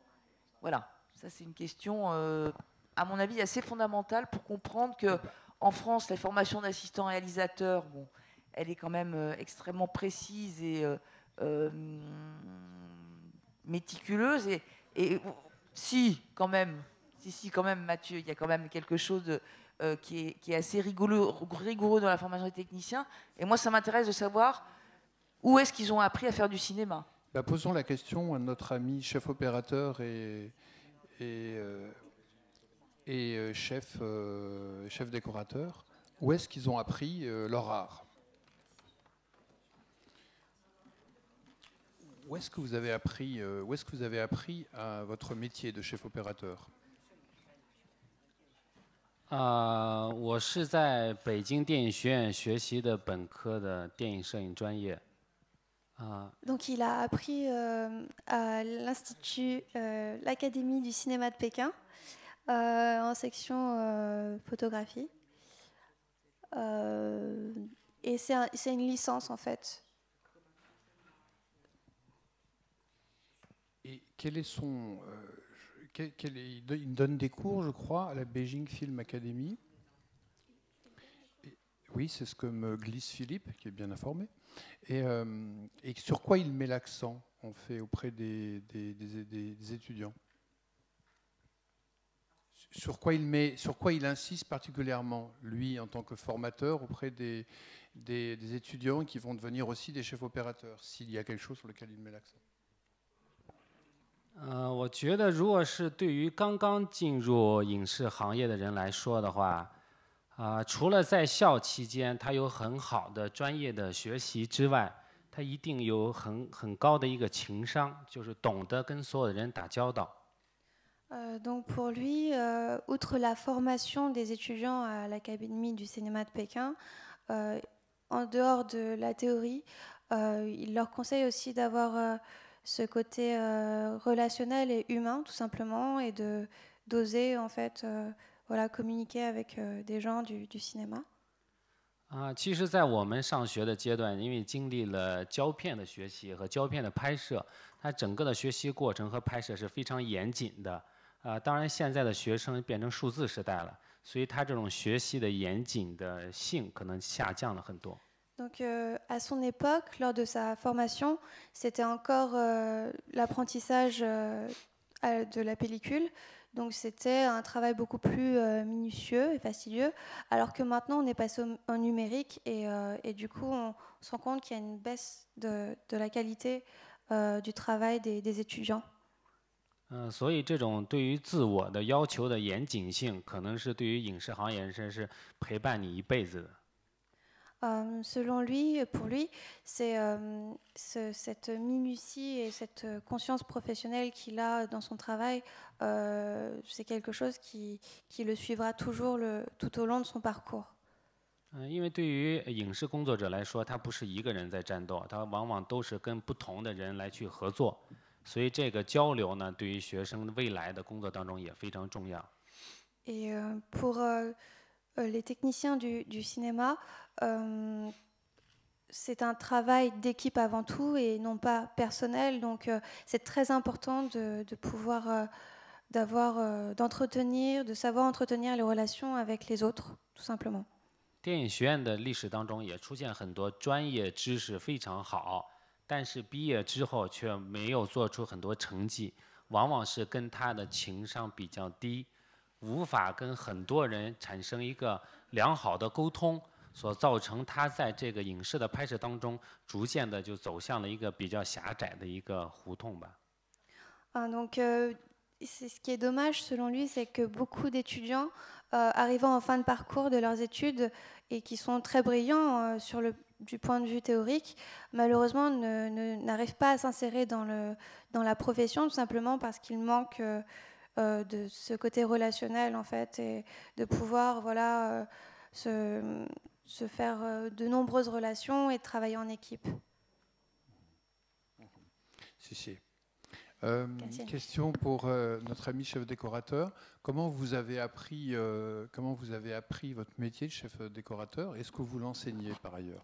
Voilà, ça c'est une question, à mon avis, assez fondamentale pour comprendre qu'en France, la formation d'assistant réalisateur, bon, elle est quand même extrêmement précise et méticuleuse. Et si, quand même, Mathieu, il y a quand même quelque chose de... qui est assez rigoureux dans la formation des techniciens. Et moi, ça m'intéresse de savoir où est-ce qu'ils ont appris à faire du cinéma. Posons la question à notre ami chef opérateur et chef décorateur. où est-ce qu'ils ont appris leur art? Où est-ce que vous avez appris votre métier de chef opérateur? 我是在北京电影学院学习的本科的电影摄影专业。Donc il a appris à l'Institut, l'Académie du cinéma de Pékin, en section photographie. Et c'est une licence en fait. Et quel est son... il donne des cours, je crois, à la Beijing Film Academy. Oui, c'est ce que me glisse Philippe, qui est bien informé. Et sur quoi il met l'accent, en fait, auprès des étudiants? Sur quoi il insiste particulièrement, lui, en tant que formateur, auprès des étudiants qui vont devenir aussi des chefs opérateurs, s'il y a quelque chose sur lequel il met l'accent? 我觉得，如果是对于刚刚进入影视行业的人来说的话，除了在校期间他有很好的专业的学习之外，他一定有很高的一个情商，就是懂得跟所有的人打交道。Donc pour lui, outre la formation des étudiants à l'Académie du cinéma de Pékin, en dehors de la théorie, il leur conseille aussi d'avoir ce côté relationnel et humain, tout simplement, et d'oser en fait voilà, communiquer avec des gens du cinéma. 其实，在我们上学的阶段，因为经历了胶片的学习和胶片的拍摄，它整个的学习过程和拍摄是非常严谨的。当然，现在的学生变成数字时代了，所以他这种学习的严谨的性可能下降了很多。 Donc, à son époque, lors de sa formation, c'était encore l'apprentissage de la pellicule. Donc, c'était un travail beaucoup plus minutieux et fastidieux. Alors que maintenant, on est passé au numérique et du coup, on se rend compte qu'il y a une baisse de la qualité du travail des étudiants. 所以这种对于自我的要求的严谨性，可能是对于影视行业人士是陪伴你一辈子的。 Selon lui, pour lui, c'est cette minutie et cette conscience professionnelle qu'il a dans son travail, c'est quelque chose qui le suivra toujours tout au long de son parcours. 因为对于影视工作者来说，他不是一个人在战斗，他往往都是跟不同的人来去合作，所以这个交流呢，对于学生未来的工作当中也非常重要。 Et pour les techniciens du cinéma, c'est un travail d'équipe avant tout et non pas personnel. Donc, c'est très important de pouvoir, d'entretenir, de savoir entretenir les relations avec les autres, tout simplement. 电影学院的历史当中也出现很多专业知识非常好，但是毕业之后却没有做出很多成绩，往往是跟他的情商比较低，无法跟很多人产生一个良好的沟通。 所造成他在这个影视的拍摄当中，逐渐的就走向了一个比较狭窄的一个胡同吧。Donc, ce qui est dommage selon lui, c'est que beaucoup d'étudiants arrivant en fin de parcours de leurs études et qui sont très brillants du point de vue théorique, malheureusement n'arrivent pas à s'insérer dans la profession, tout simplement parce qu'ils manquent de ce côté relationnel en fait et de pouvoir voilà se faire de nombreuses relations et de travailler en équipe. Si. Question pour notre ami chef décorateur. Comment vous avez appris votre métier de chef décorateur? Est-ce que vous l'enseignez par ailleurs?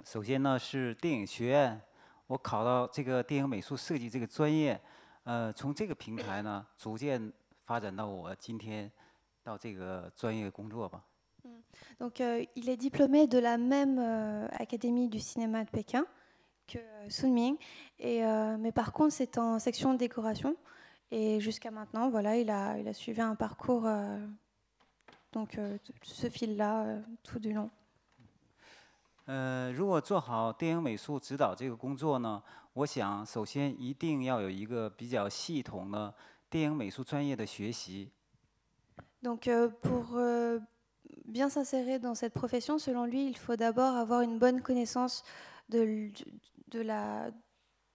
首先呢是电影学院，我考到这个电影美术设计这个专业。 从这个平台呢，逐渐发展到我今天到这个专业工作吧。Donc, il est diplômé de la même Académie du cinéma de Pékin que Sunming, mais par contre, c'est en section de décoration. Et jusqu'à maintenant, voilà, il a suivi un parcours, donc ce fil-là tout du long. 如果做好电影美术指导这个工作呢，我想首先一定要有一个比较系统的电影美术专业的学习。Donc pour bien s'insérer dans cette profession, selon lui, il faut d'abord avoir une bonne connaissance une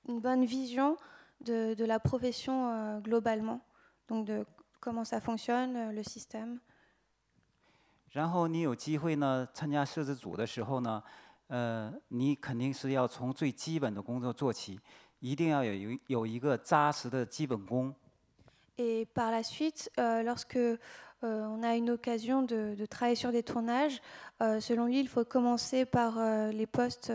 bonne vision de la profession globalement, donc de comment ça fonctionne, le système. 然后你有机会呢参加摄制组的时候呢，你肯定是要从最基本的工作做起，一定要有一个扎实的基本功。Et par la suite, lorsque on a une occasion de travailler sur des tournages, selon lui, il faut commencer par les postes,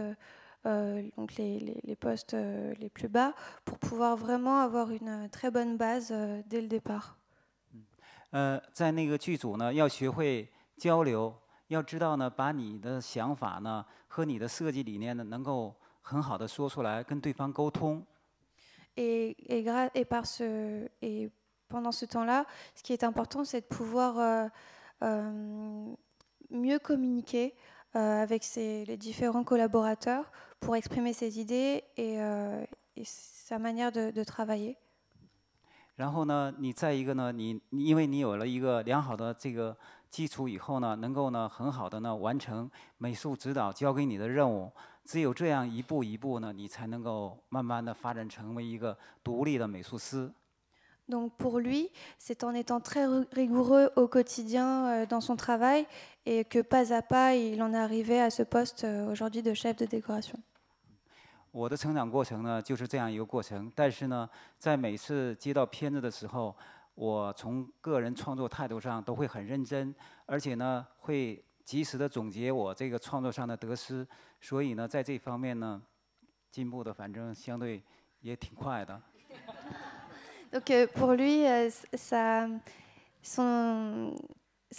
donc les postes les plus bas, pour pouvoir vraiment avoir une très bonne base dès le départ. 在那个剧组呢，要学会交流，要知道呢，把你的想法呢和你的设计理念呢，能够很好的说出来，跟对方沟通。Et pendant ce temps-là, ce qui est important, c'est de pouvoir mieux communiquer avec les différents collaborateurs pour exprimer ses idées et sa manière de travailler. 然后呢，你再一个呢，因为你有了一个良好的这个基础以后呢，能够呢很好的呢完成美术指导交给你的任务。只有这样一步一步呢，你才能够慢慢的发展成为一个独立的美术师。Donc pour lui, c'est en étant très rigoureux au quotidien dans son travail et que pas à pas, il en est arrivé à ce poste aujourd'hui de chef de décoration. 我的成长过程呢，就是这样一个过程。但是呢，在每次接到片子的时候，我从个人创作态度上都会很认真，而且呢，会及时的总结我这个创作上的得失。所以呢，在这方面呢，进步的反正相对也挺快的。Donc pour lui, sa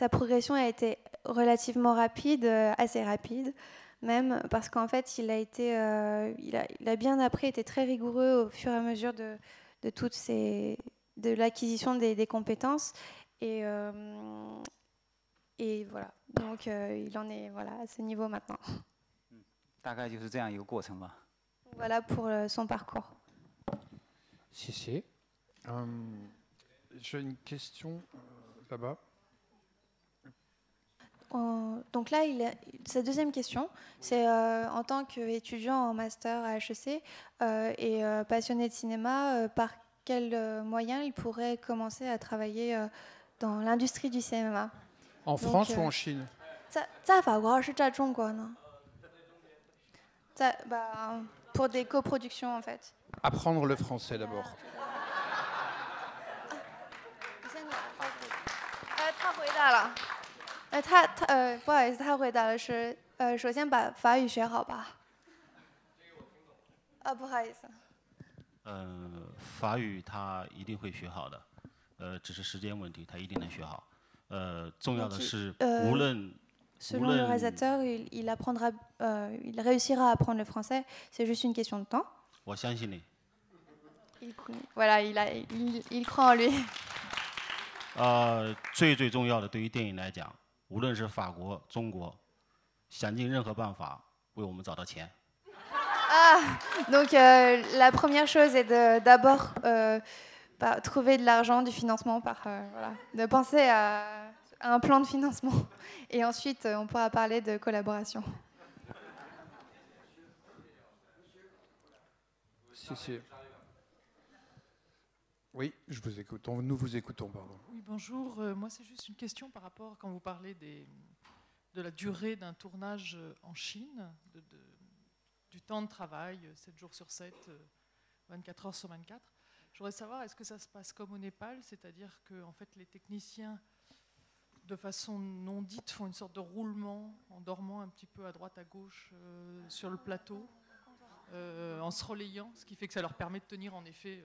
progression a été relativement rapide, assez rapide même, parce qu'en fait, il a bien appris, était très rigoureux au fur et à mesure de l'acquisition des compétences. Et voilà, donc il en est à ce niveau maintenant. 大概就是这样一个过程吧。Voilà pour son parcours. 谢谢。J'ai une question là-bas. Donc là, sa deuxième question, c'est en tant qu'étudiant en master à HEC et passionné de cinéma, par quels moyens il pourrait commencer à travailler dans l'industrie du cinéma? En France ou en Chine? 在法国还是在中国呢？ pour des coproductions en fait. Apprendre le français d'abord. 他回答了。不好意思，他回答的是首先把法语学好吧。不好意思。法语他一定会学好的，只是时间问题，他一定能学好。重要的是无论。Selon le réalisateur, il réussira à apprendre le français. C'est juste une question de temps. 我相信你。Voilà, il croit en lui. 最重要的，对于电影来讲，无论是法国、中国，想尽任何办法为我们找到钱。Donc la première chose est d'abord trouver de l'argent, du financement, de penser à un plan de financement. Et ensuite, on pourra parler de collaboration. Oui, je vous écoute. Nous vous écoutons, pardon. Oui, bonjour. Moi, c'est juste une question par rapport, quand vous parlez de la durée d'un tournage en Chine, du temps de travail, 7 jours sur 7, 24 heures sur 24. Je voudrais savoir, est-ce que ça se passe comme au Népal, c'est-à-dire que en fait, les techniciens, de façon non dite, font une sorte de roulement en dormant un petit peu à droite, à gauche sur le plateau, en se relayant, ce qui fait que ça leur permet de tenir en effet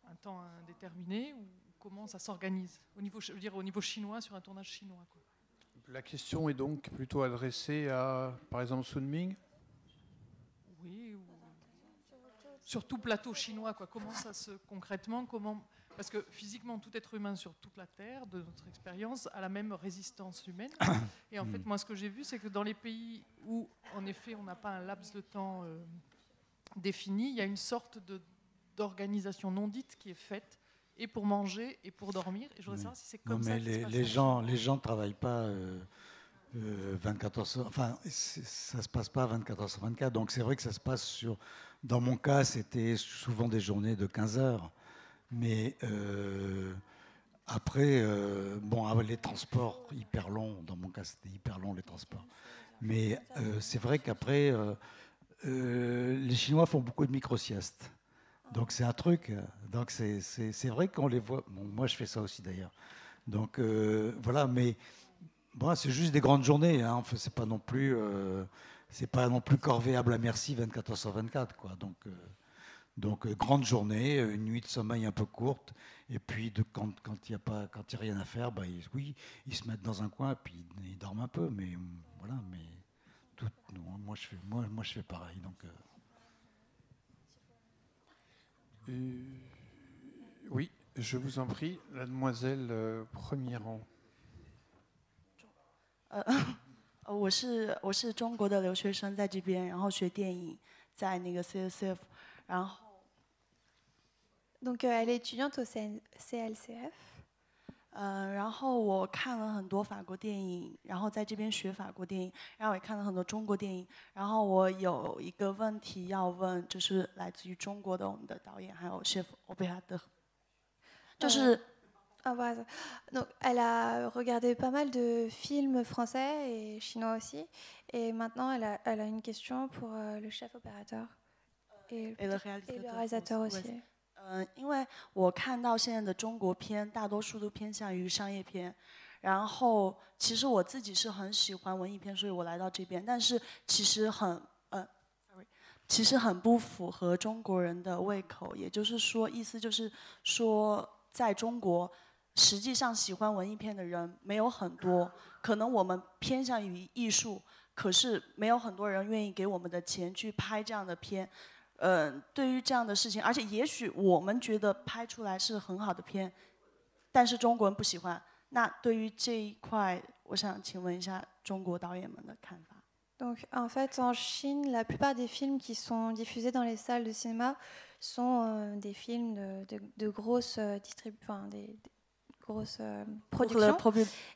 un temps indéterminé, ou comment ça s'organise au niveau chinois, sur un tournage chinois, quoi. La question est donc plutôt adressée à, par exemple, Sun Ming. Oui, ou sur tout plateau chinois, quoi. Comment ça se concrètement, parce que physiquement, tout être humain sur toute la Terre, de notre expérience, a la même résistance humaine. Et en fait, moi, ce que j'ai vu, c'est que dans les pays où, en effet, on n'a pas un laps de temps défini, il y a une sorte d'organisation non dite qui est faite et pour manger et pour dormir. Et je voudrais savoir si c'est comme ça. Non, mais les gens ne travaillent pas 24 heures sur... Enfin, ça ne se passe pas 24 heures sur 24. Donc c'est vrai que ça se passe sur... Dans mon cas, c'était souvent des journées de 15 heures. Mais après, bon, les transports hyper longs. Dans mon cas, c'était hyper long, les transports. Mais c'est vrai qu'après, les Chinois font beaucoup de micro-siestes. Donc c'est un truc. Donc c'est vrai qu'on les voit. Bon, moi, je fais ça aussi d'ailleurs. Donc voilà, mais bon, c'est juste des grandes journées. Hein. Enfin, c'est pas non plus corvéable à merci 24 heures sur 24, quoi. Donc grande journée, une nuit de sommeil un peu courte, et puis quand il y a rien à faire, bah, ils se mettent dans un coin, puis ils dorment un peu. Mais voilà, mais moi je fais pareil. Donc oui, je vous en prie, la demoiselle premier rang. 我是中国的留学生，在这边，然后学电影，在那个 CSF， 然后 Donc elle est étudiante au CLCF. 然后我看了很多法国电影，然后在这边学法国电影，然后也看了很多中国电影。然后我有一个问题要问，就是来自于中国的我们的导演还有 chef opérateur， 就是。voilà. Donc, elle a regardé pas mal de films français et chinois aussi. Et maintenant, elle a une question pour le chef opérateur et le réalisateur aussi. 因为我看到现在的中国片，大多数都偏向于商业片。然后，其实我自己是很喜欢文艺片，所以我来到这边。但是其实很不符合中国人的胃口。也就是说，意思就是说，在中国。 实际上，喜欢文艺片的人没有很多，可能我们偏向于艺术，可是没有很多人愿意给我们的钱去拍这样的片。对于这样的事情，而且也许我们觉得拍出来是很好的片，但是中国人不喜欢。那对于这一块，我想请问一下中国导演们的看法。Donc, en fait, en Chine, la plupart des films qui sont diffusés dans les salles de cinéma sont des films de grosses grosses productions.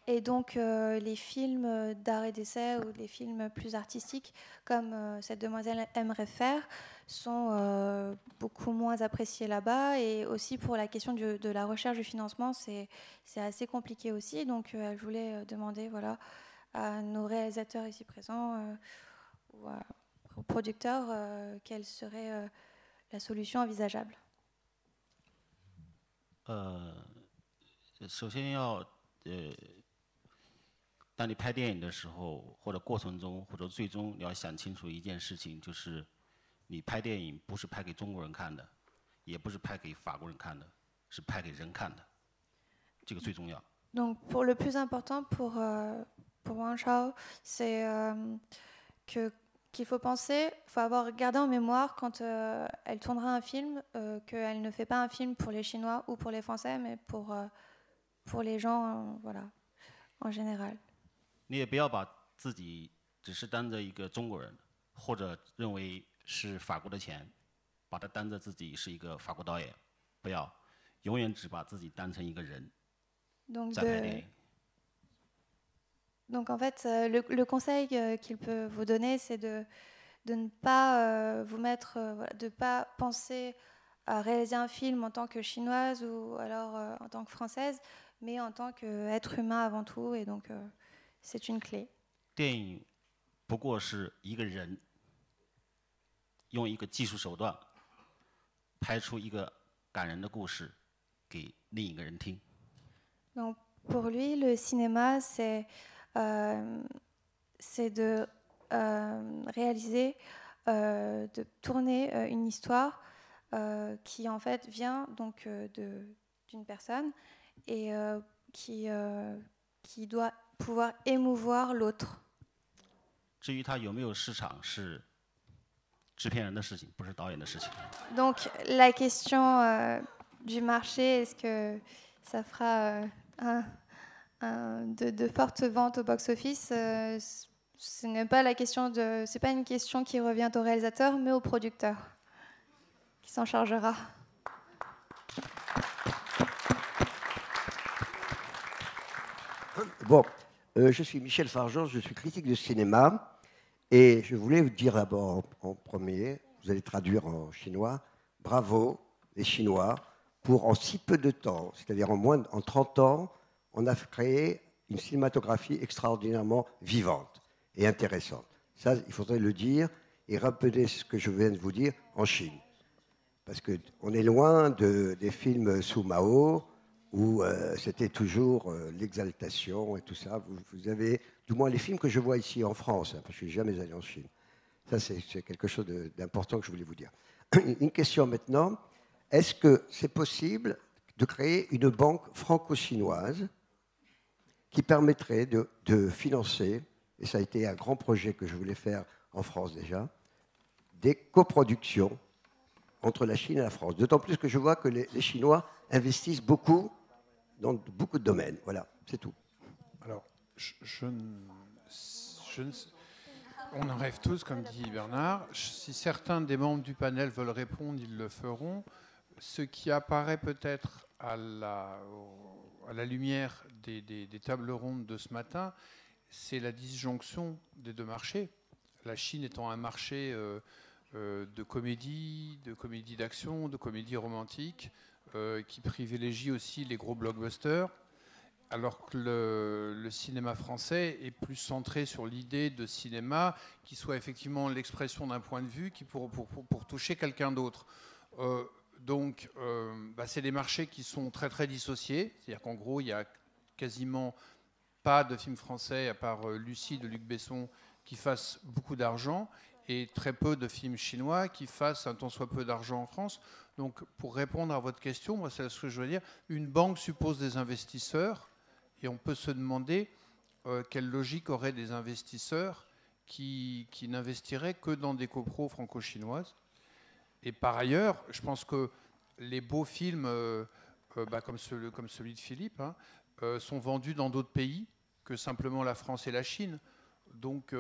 Et donc les films d'art et d'essai ou les films plus artistiques, comme cette demoiselle aimerait faire, sont beaucoup moins appréciés là-bas. Et aussi pour la question de la recherche du financement, c'est assez compliqué aussi. Donc je voulais demander à nos réalisateurs ici présents ou aux producteurs quelle serait la solution envisageable. 首先要当你拍电影的时候，或者过程中，或者最终，你要想清楚一件事情，就是你拍电影不是拍给中国人看的，也不是拍给法国人看的，是拍给人看的，这个最重要。Donc pour le plus important pour Wang Chao, c'est qu'il faut penser, il faut avoir gardé en mémoire quand elle tournera un film, qu'elle ne fait pas un film pour les Chinois ou pour les Français, mais pour les gens, en général. 你也不要把自己只是当着一个中国人，或者认为是法国的钱，把它当着自己是一个法国导演，不要，永远只把自己当成一个人。在拍电影。Donc en fait, le conseil qu'il peut vous donner, c'est de ne pas vous mettre, de ne pas penser à réaliser un film en tant que chinoise ou alors en tant que française, mais en tant qu'être humain avant tout. Et donc, c'est une clé. 电影不过是一个人用一个技术手段拍出一个感人的故事给另一个人听。Donc pour lui, le cinéma, c'est de réaliser, de tourner une histoire qui en fait vient donc d'une personne et qui doit pouvoir émouvoir l'autre. 至于他有没有市场是制片人的事情，不是导演的事情。Donc la question du marché, est-ce que ça fera de fortes ventes au box-office, ce n'est pas la question c'est pas une question qui revient au réalisateur, mais au producteur, qui s'en chargera. Bon, je suis Michel Fargeon, je suis critique de cinéma. Et je voulais vous dire d'abord en premier, vous allez traduire en chinois, bravo les Chinois, pour en si peu de temps, c'est-à-dire en 30 ans, on a créé une cinématographie extraordinairement vivante et intéressante. Ça, il faudrait le dire et rappeler ce que je viens de vous dire en Chine. Parce qu'on est loin des films sous Mao, où c'était toujours l'exaltation et tout ça. Vous avez, du moins les films que je vois ici en France, hein, parce que je ne suis jamais allé en Chine. Ça, c'est quelque chose d'important que je voulais vous dire. Une question maintenant. Est-ce que c'est possible de créer une banque franco-chinoise qui permettrait de financer, et ça a été un grand projet que je voulais faire en France déjà, des coproductions entre la Chine et la France. D'autant plus que je vois que les Chinois investissent beaucoup dans beaucoup de domaines. Voilà, c'est tout. Alors, on en rêve tous, comme dit Bernard. Si certains des membres du panel veulent répondre, ils le feront. Ce qui apparaît peut-être à la lumière des tables rondes de ce matin, c'est la disjonction des deux marchés. La Chine étant un marché de comédie d'action, de comédie romantique, qui privilégie aussi les gros blockbusters, alors que le cinéma français est plus centré sur l'idée de cinéma qui soit effectivement l'expression d'un point de vue qui pour toucher quelqu'un d'autre. Donc, c'est des marchés qui sont très très dissociés. C'est-à-dire qu'en gros, il n'y a quasiment pas de films français, à part Lucie de Luc Besson, qui fassent beaucoup d'argent, et très peu de films chinois qui fassent un tant soit peu d'argent en France. Donc, pour répondre à votre question, moi, c'est ce que je veux dire. Une banque suppose des investisseurs, et on peut se demander quelle logique auraient des investisseurs qui n'investiraient que dans des copros franco-chinoises. Et par ailleurs, je pense que les beaux films, comme celui de Philippe, hein, sont vendus dans d'autres pays que simplement la France et la Chine. Donc,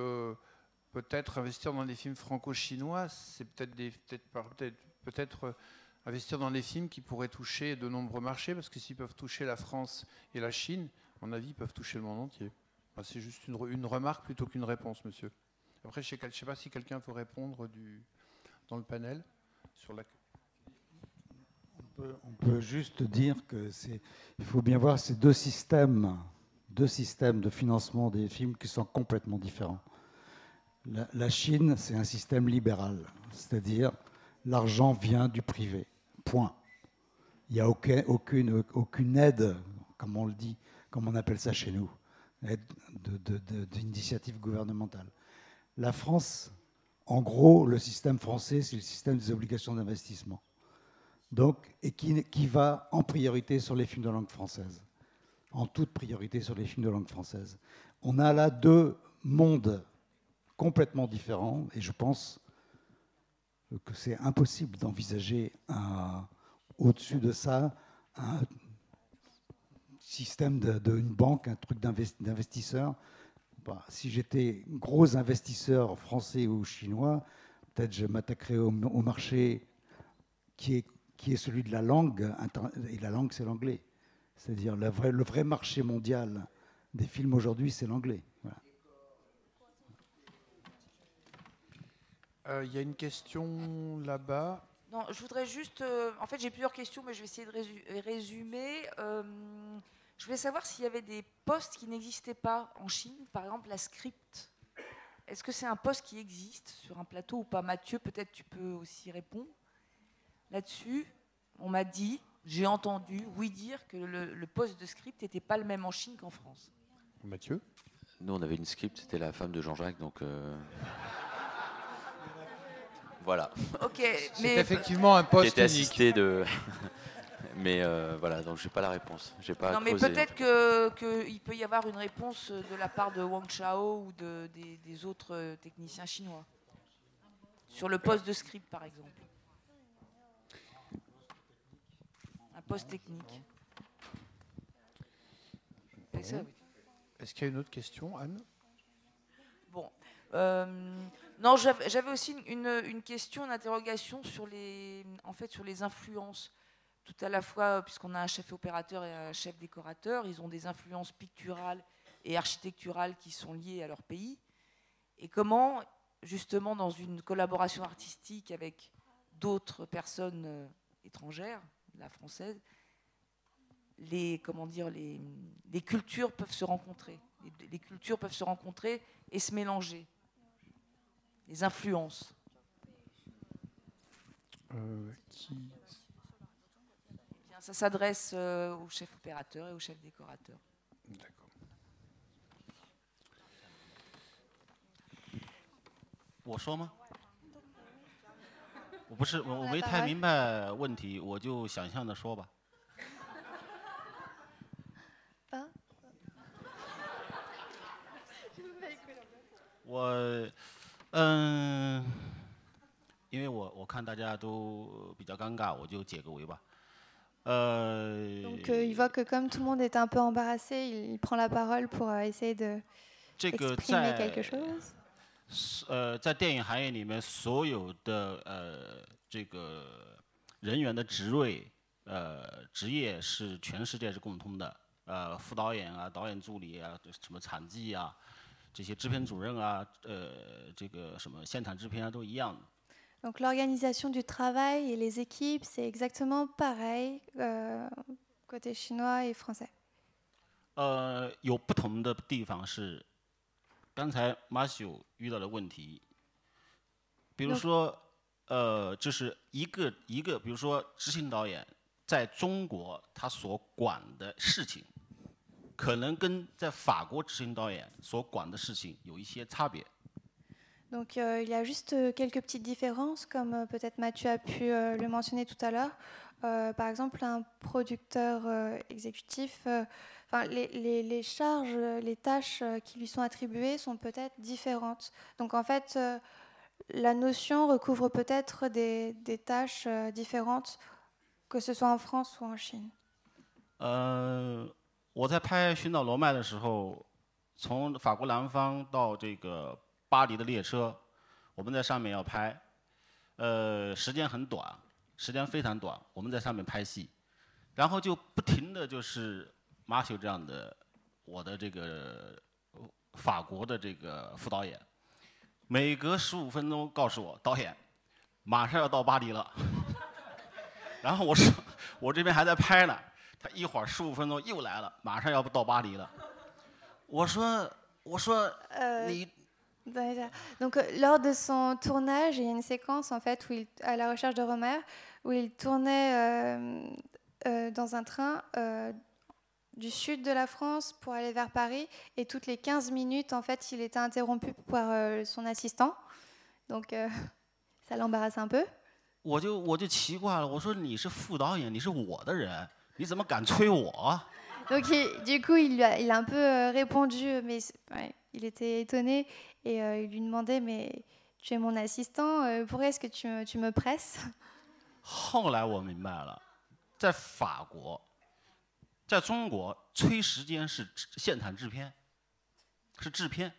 peut-être investir dans des films franco-chinois, c'est peut-être investir dans des films qui pourraient toucher de nombreux marchés, parce que s'ils peuvent toucher la France et la Chine, à mon avis, ils peuvent toucher le monde entier. Enfin, c'est juste une remarque plutôt qu'une réponse, monsieur. Après, je ne sais pas si quelqu'un peut répondre dans le panel. On peut juste dire il faut bien voir ces deux systèmes de financement des films qui sont complètement différents. La Chine, c'est un système libéral, c'est-à-dire l'argent vient du privé, point. Il n'y a aucune aide, comme on le dit, comme on appelle ça chez nous, aide d'initiative gouvernementale. La France, en gros, le système français, c'est le système des obligations d'investissement. Donc, et qui va en priorité sur les films de langue française. En toute priorité sur les films de langue française. On a là deux mondes complètement différents, et je pense que c'est impossible d'envisager au-dessus de ça un système d'une banque, un truc d'investisseurs. Si j'étais gros investisseur français ou chinois, peut-être je m'attaquerais au marché qui est celui de la langue, et la langue, c'est l'anglais. C'est-à-dire le vrai marché mondial des films aujourd'hui, c'est l'anglais. Voilà. Il y a une question là-bas. Non, je voudrais juste... en fait, j'ai plusieurs questions, mais je vais essayer de résumer. Je voulais savoir s'il y avait des postes qui n'existaient pas en Chine, par exemple la script. Est-ce que c'est un poste qui existe sur un plateau ou pas? Mathieu, peut-être tu peux aussi répondre là-dessus. On m'a dit, j'ai entendu, oui dire que le poste de script n'était pas le même en Chine qu'en France. Mathieu? Nous, on avait une script, c'était la femme de Jean-Jacques, donc... Voilà. Ok, c'est effectivement un poste unique. J'ai été assisté de... Mais voilà, donc je n'ai pas la réponse. Non, mais peut-être qu'il peut y avoir une réponse de la part de Wang Chao ou des autres techniciens chinois. Sur le poste de script, par exemple. Un poste technique. Bon. Est-ce qu'il y a une autre question, Anne? Bon. Non, j'avais aussi une question, une interrogation sur les influences. tout à la fois, puisqu'on a un chef opérateur et un chef décorateur, ils ont des influences picturales et architecturales qui sont liées à leur pays. Et comment, justement, dans une collaboration artistique avec d'autres personnes étrangères, la française, les cultures peuvent se rencontrer. Les cultures peuvent se rencontrer et se mélanger. Les influences. Ça s'adresse au chef opérateur et au chef décorateur. D'accord. 我说吗？我没太明白问题，我就想象的说吧。因为我看大家都比较尴尬，我就解个围吧。Donc il voit que comme tout le monde est un peu embarrassé, il prend la parole pour essayer de exprimer quelque chose. 在电影行业里面，所有的这个人员的职位职业是全世界是共通的，副导演啊、导演助理啊、什么场记啊、这些制片主任啊、这个什么现场制片啊都一样的。 Donc l'organisation du travail et les équipes, c'est exactement pareil côté chinois et français. 有不同的地方是，刚才马修遇到的问题，比如说，就是一个，比如说执行导演在中国他所管的事情，可能跟在法国执行导演所管的事情有一些差别。 Donc il y a juste quelques petites différences, comme peut-être Mathieu a pu le mentionner tout à l'heure. Par exemple, un producteur exécutif, les charges, les tâches qui lui sont attribuées sont peut-être différentes. Donc en fait, la notion recouvre peut-être des tâches différentes, que ce soit en France ou en Chine. 我在拍《寻找罗麦》的时候，从法国南方到这个 巴黎的列车，我们在上面要拍，时间很短，时间非常短，我们在上面拍戏，然后就不停的就是马修这样的，我的这个法国的这个副导演，每隔15分钟告诉我导演，马上要到巴黎了，然后我说我这边还在拍呢，他一会儿15分钟又来了，马上要到巴黎了，我说你。 Donc, lors de son tournage, il y a une séquence en fait à la recherche de Romer où il tournait dans un train du sud de la France pour aller vers Paris et toutes les 15 minutes en fait, il était interrompu par son assistant. Donc, ça l'embarrasse un peu. 我就奇怪了，我说你是副导演，你是我的人，你怎么敢催我？ Donc, du coup, il a un peu répondu, mais il était étonné et il lui demandait, mais tu es mon assistant, pourquoi est-ce que tu me presses? 后来我明白了，在法国，在中国催时间是现场制片，是制片，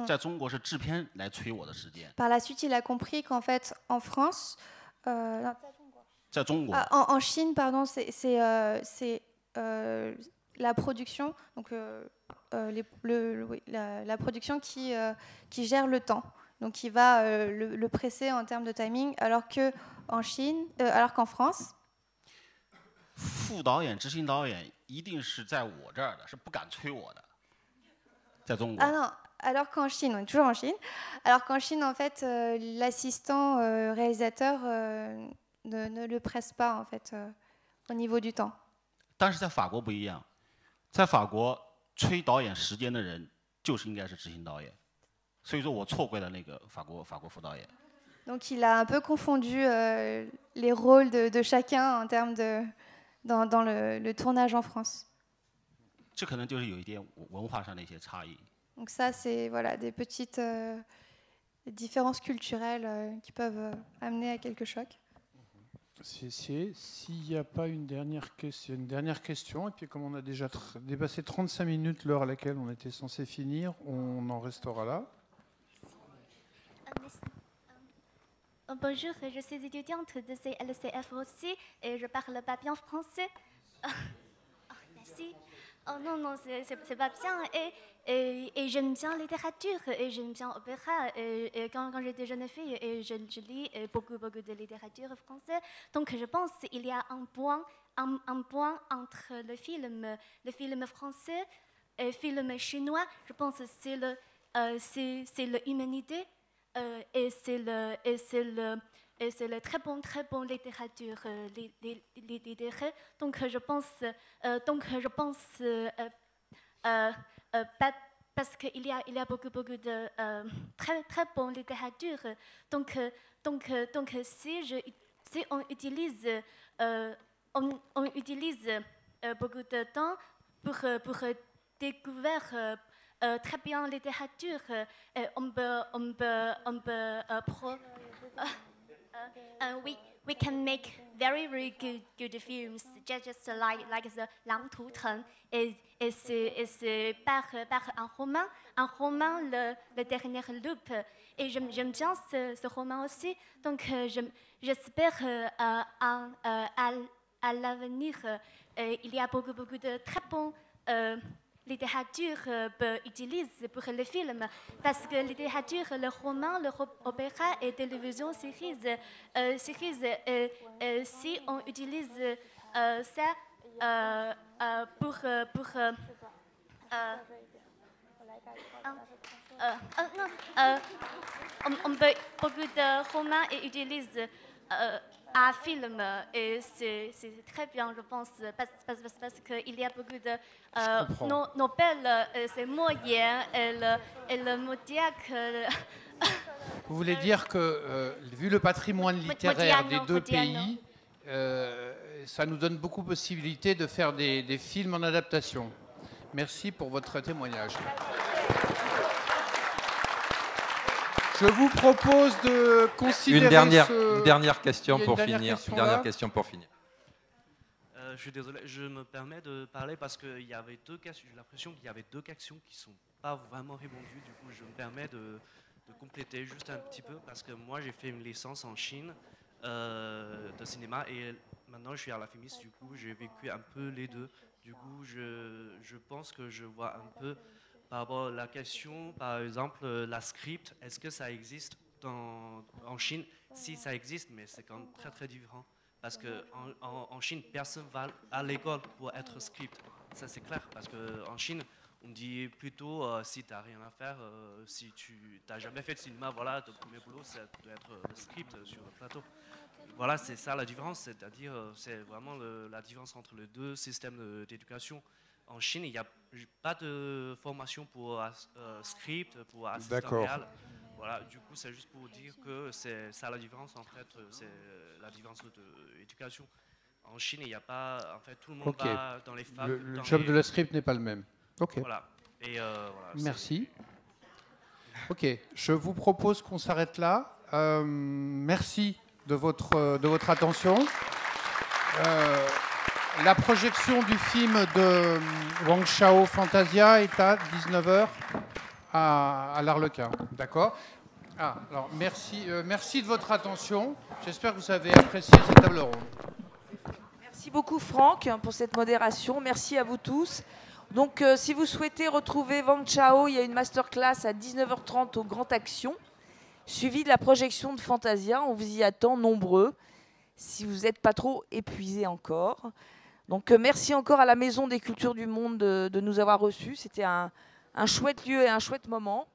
在中国是制片来催我的时间。 Par la suite, il a compris qu'en fait, en France, 在中国， en Chine, pardon, c'est la production, donc la production qui gère le temps, donc qui va le presser en termes de timing, alors qu'en France, 副导演、执行导演一定是在我这儿的，是不敢催我的，在中国。 Ah non, alors qu'en Chine, on est toujours en Chine, alors qu'en Chine, en fait, l'assistant réalisateur ne le presse pas, en fait, au niveau du temps. 但是在法国不一样，在法国催导演时间的人就是应该是执行导演，所以说我错怪了那个法国副导演。 Donc il a un peu confondu les rôles de chacun en termes dans le tournage en France. 这可能就是有一点文化上的一些差异。 Donc ça, c'est voilà, des petites différences culturelles qui peuvent amener à quelques chocs. S'il n'y a pas une dernière question, et puis comme on a déjà dépassé 35 minutes l'heure à laquelle on était censé finir, on en restera là. Bonjour, je suis étudiante de CLCF aussi et je parle pas bien français. Merci. Oh non, non, c'est pas bien. Et j'aime bien la littérature et j'aime bien l'opéra. Et quand j'étais jeune fille, et je lis beaucoup de littérature française. Donc je pense qu'il y a un point entre le film français et le film chinois. Je pense que c'est l'humanité et c'est le très bon littérature littéraire. Donc je pense parce qu'il y a beaucoup de très bonne littérature. Donc si on utilise beaucoup de temps pour découvrir très bien la littérature, we can make very good films, just like the Lang Tu Teng. Et c'est par un roman, le dernier loup. Et j'aime bien ce roman aussi. Donc j'espère à l'avenir, il y a beaucoup de très bons littérature utilise pour le film, parce que littérature, le roman, l'opéra et télévision, séries, si on utilise ça pour on peut beaucoup de romans et utilise un film et c'est très bien, je pense, parce qu'il y a beaucoup de Nobel, c'est moyen et le Modiac. Vous voulez dire que, vu le patrimoine littéraire des deux pays, ça nous donne beaucoup de possibilités de faire des films en adaptation. Merci pour votre témoignage. Je vous propose de considérer une dernière question pour finir. Une dernière question pour finir. Je suis désolé, je me permets de parler parce qu'il y avait j'ai l'impression qu'il y avait deux questions qui ne sont pas vraiment répondues. Du coup, je me permets de compléter juste un petit peu parce que moi, j'ai fait une licence en Chine de cinéma et maintenant, je suis à la FEMIS. Du coup, j'ai vécu un peu les deux. Du coup, je pense que je vois un peu par rapport à la question, par exemple, la script, est-ce que ça existe en Chine? Si ça existe, mais c'est quand même très différent. Parce qu'en Chine, personne va à l'école pour être script. Ça, c'est clair. Parce qu'en Chine, on dit plutôt, si tu n'as rien à faire, si tu n'as jamais fait de cinéma, voilà, ton premier boulot, ça doit être le script sur le plateau. Voilà, c'est ça la différence. C'est-à-dire, c'est vraiment la différence entre les deux systèmes d'éducation. En Chine, il n'y a pas de formation pour script, pour assistant réel. Voilà, du coup, c'est juste pour dire que c'est ça la différence, en fait, c'est la différence d'éducation. En Chine, il n'y a pas, en fait, tout le monde va dans les facs. Le job de la script n'est pas le même. Ok. Voilà. Et voilà, merci. Ok, je vous propose qu'on s'arrête là. Merci de votre attention. La projection du film de Wang Chao, Fantasia, est à 19h à l'Arlequin. D'accord. Alors merci de votre attention. J'espère que vous avez apprécié cette table ronde. Merci beaucoup Franck pour cette modération. Merci à vous tous. Donc si vous souhaitez retrouver Wang Chao, il y a une masterclass à 19h30 au Grand Action, suivie de la projection de Fantasia. On vous y attend nombreux, si vous n'êtes pas trop épuisés encore. Donc merci encore à la Maison des Cultures du Monde de nous avoir reçus. C'était un chouette lieu et un chouette moment.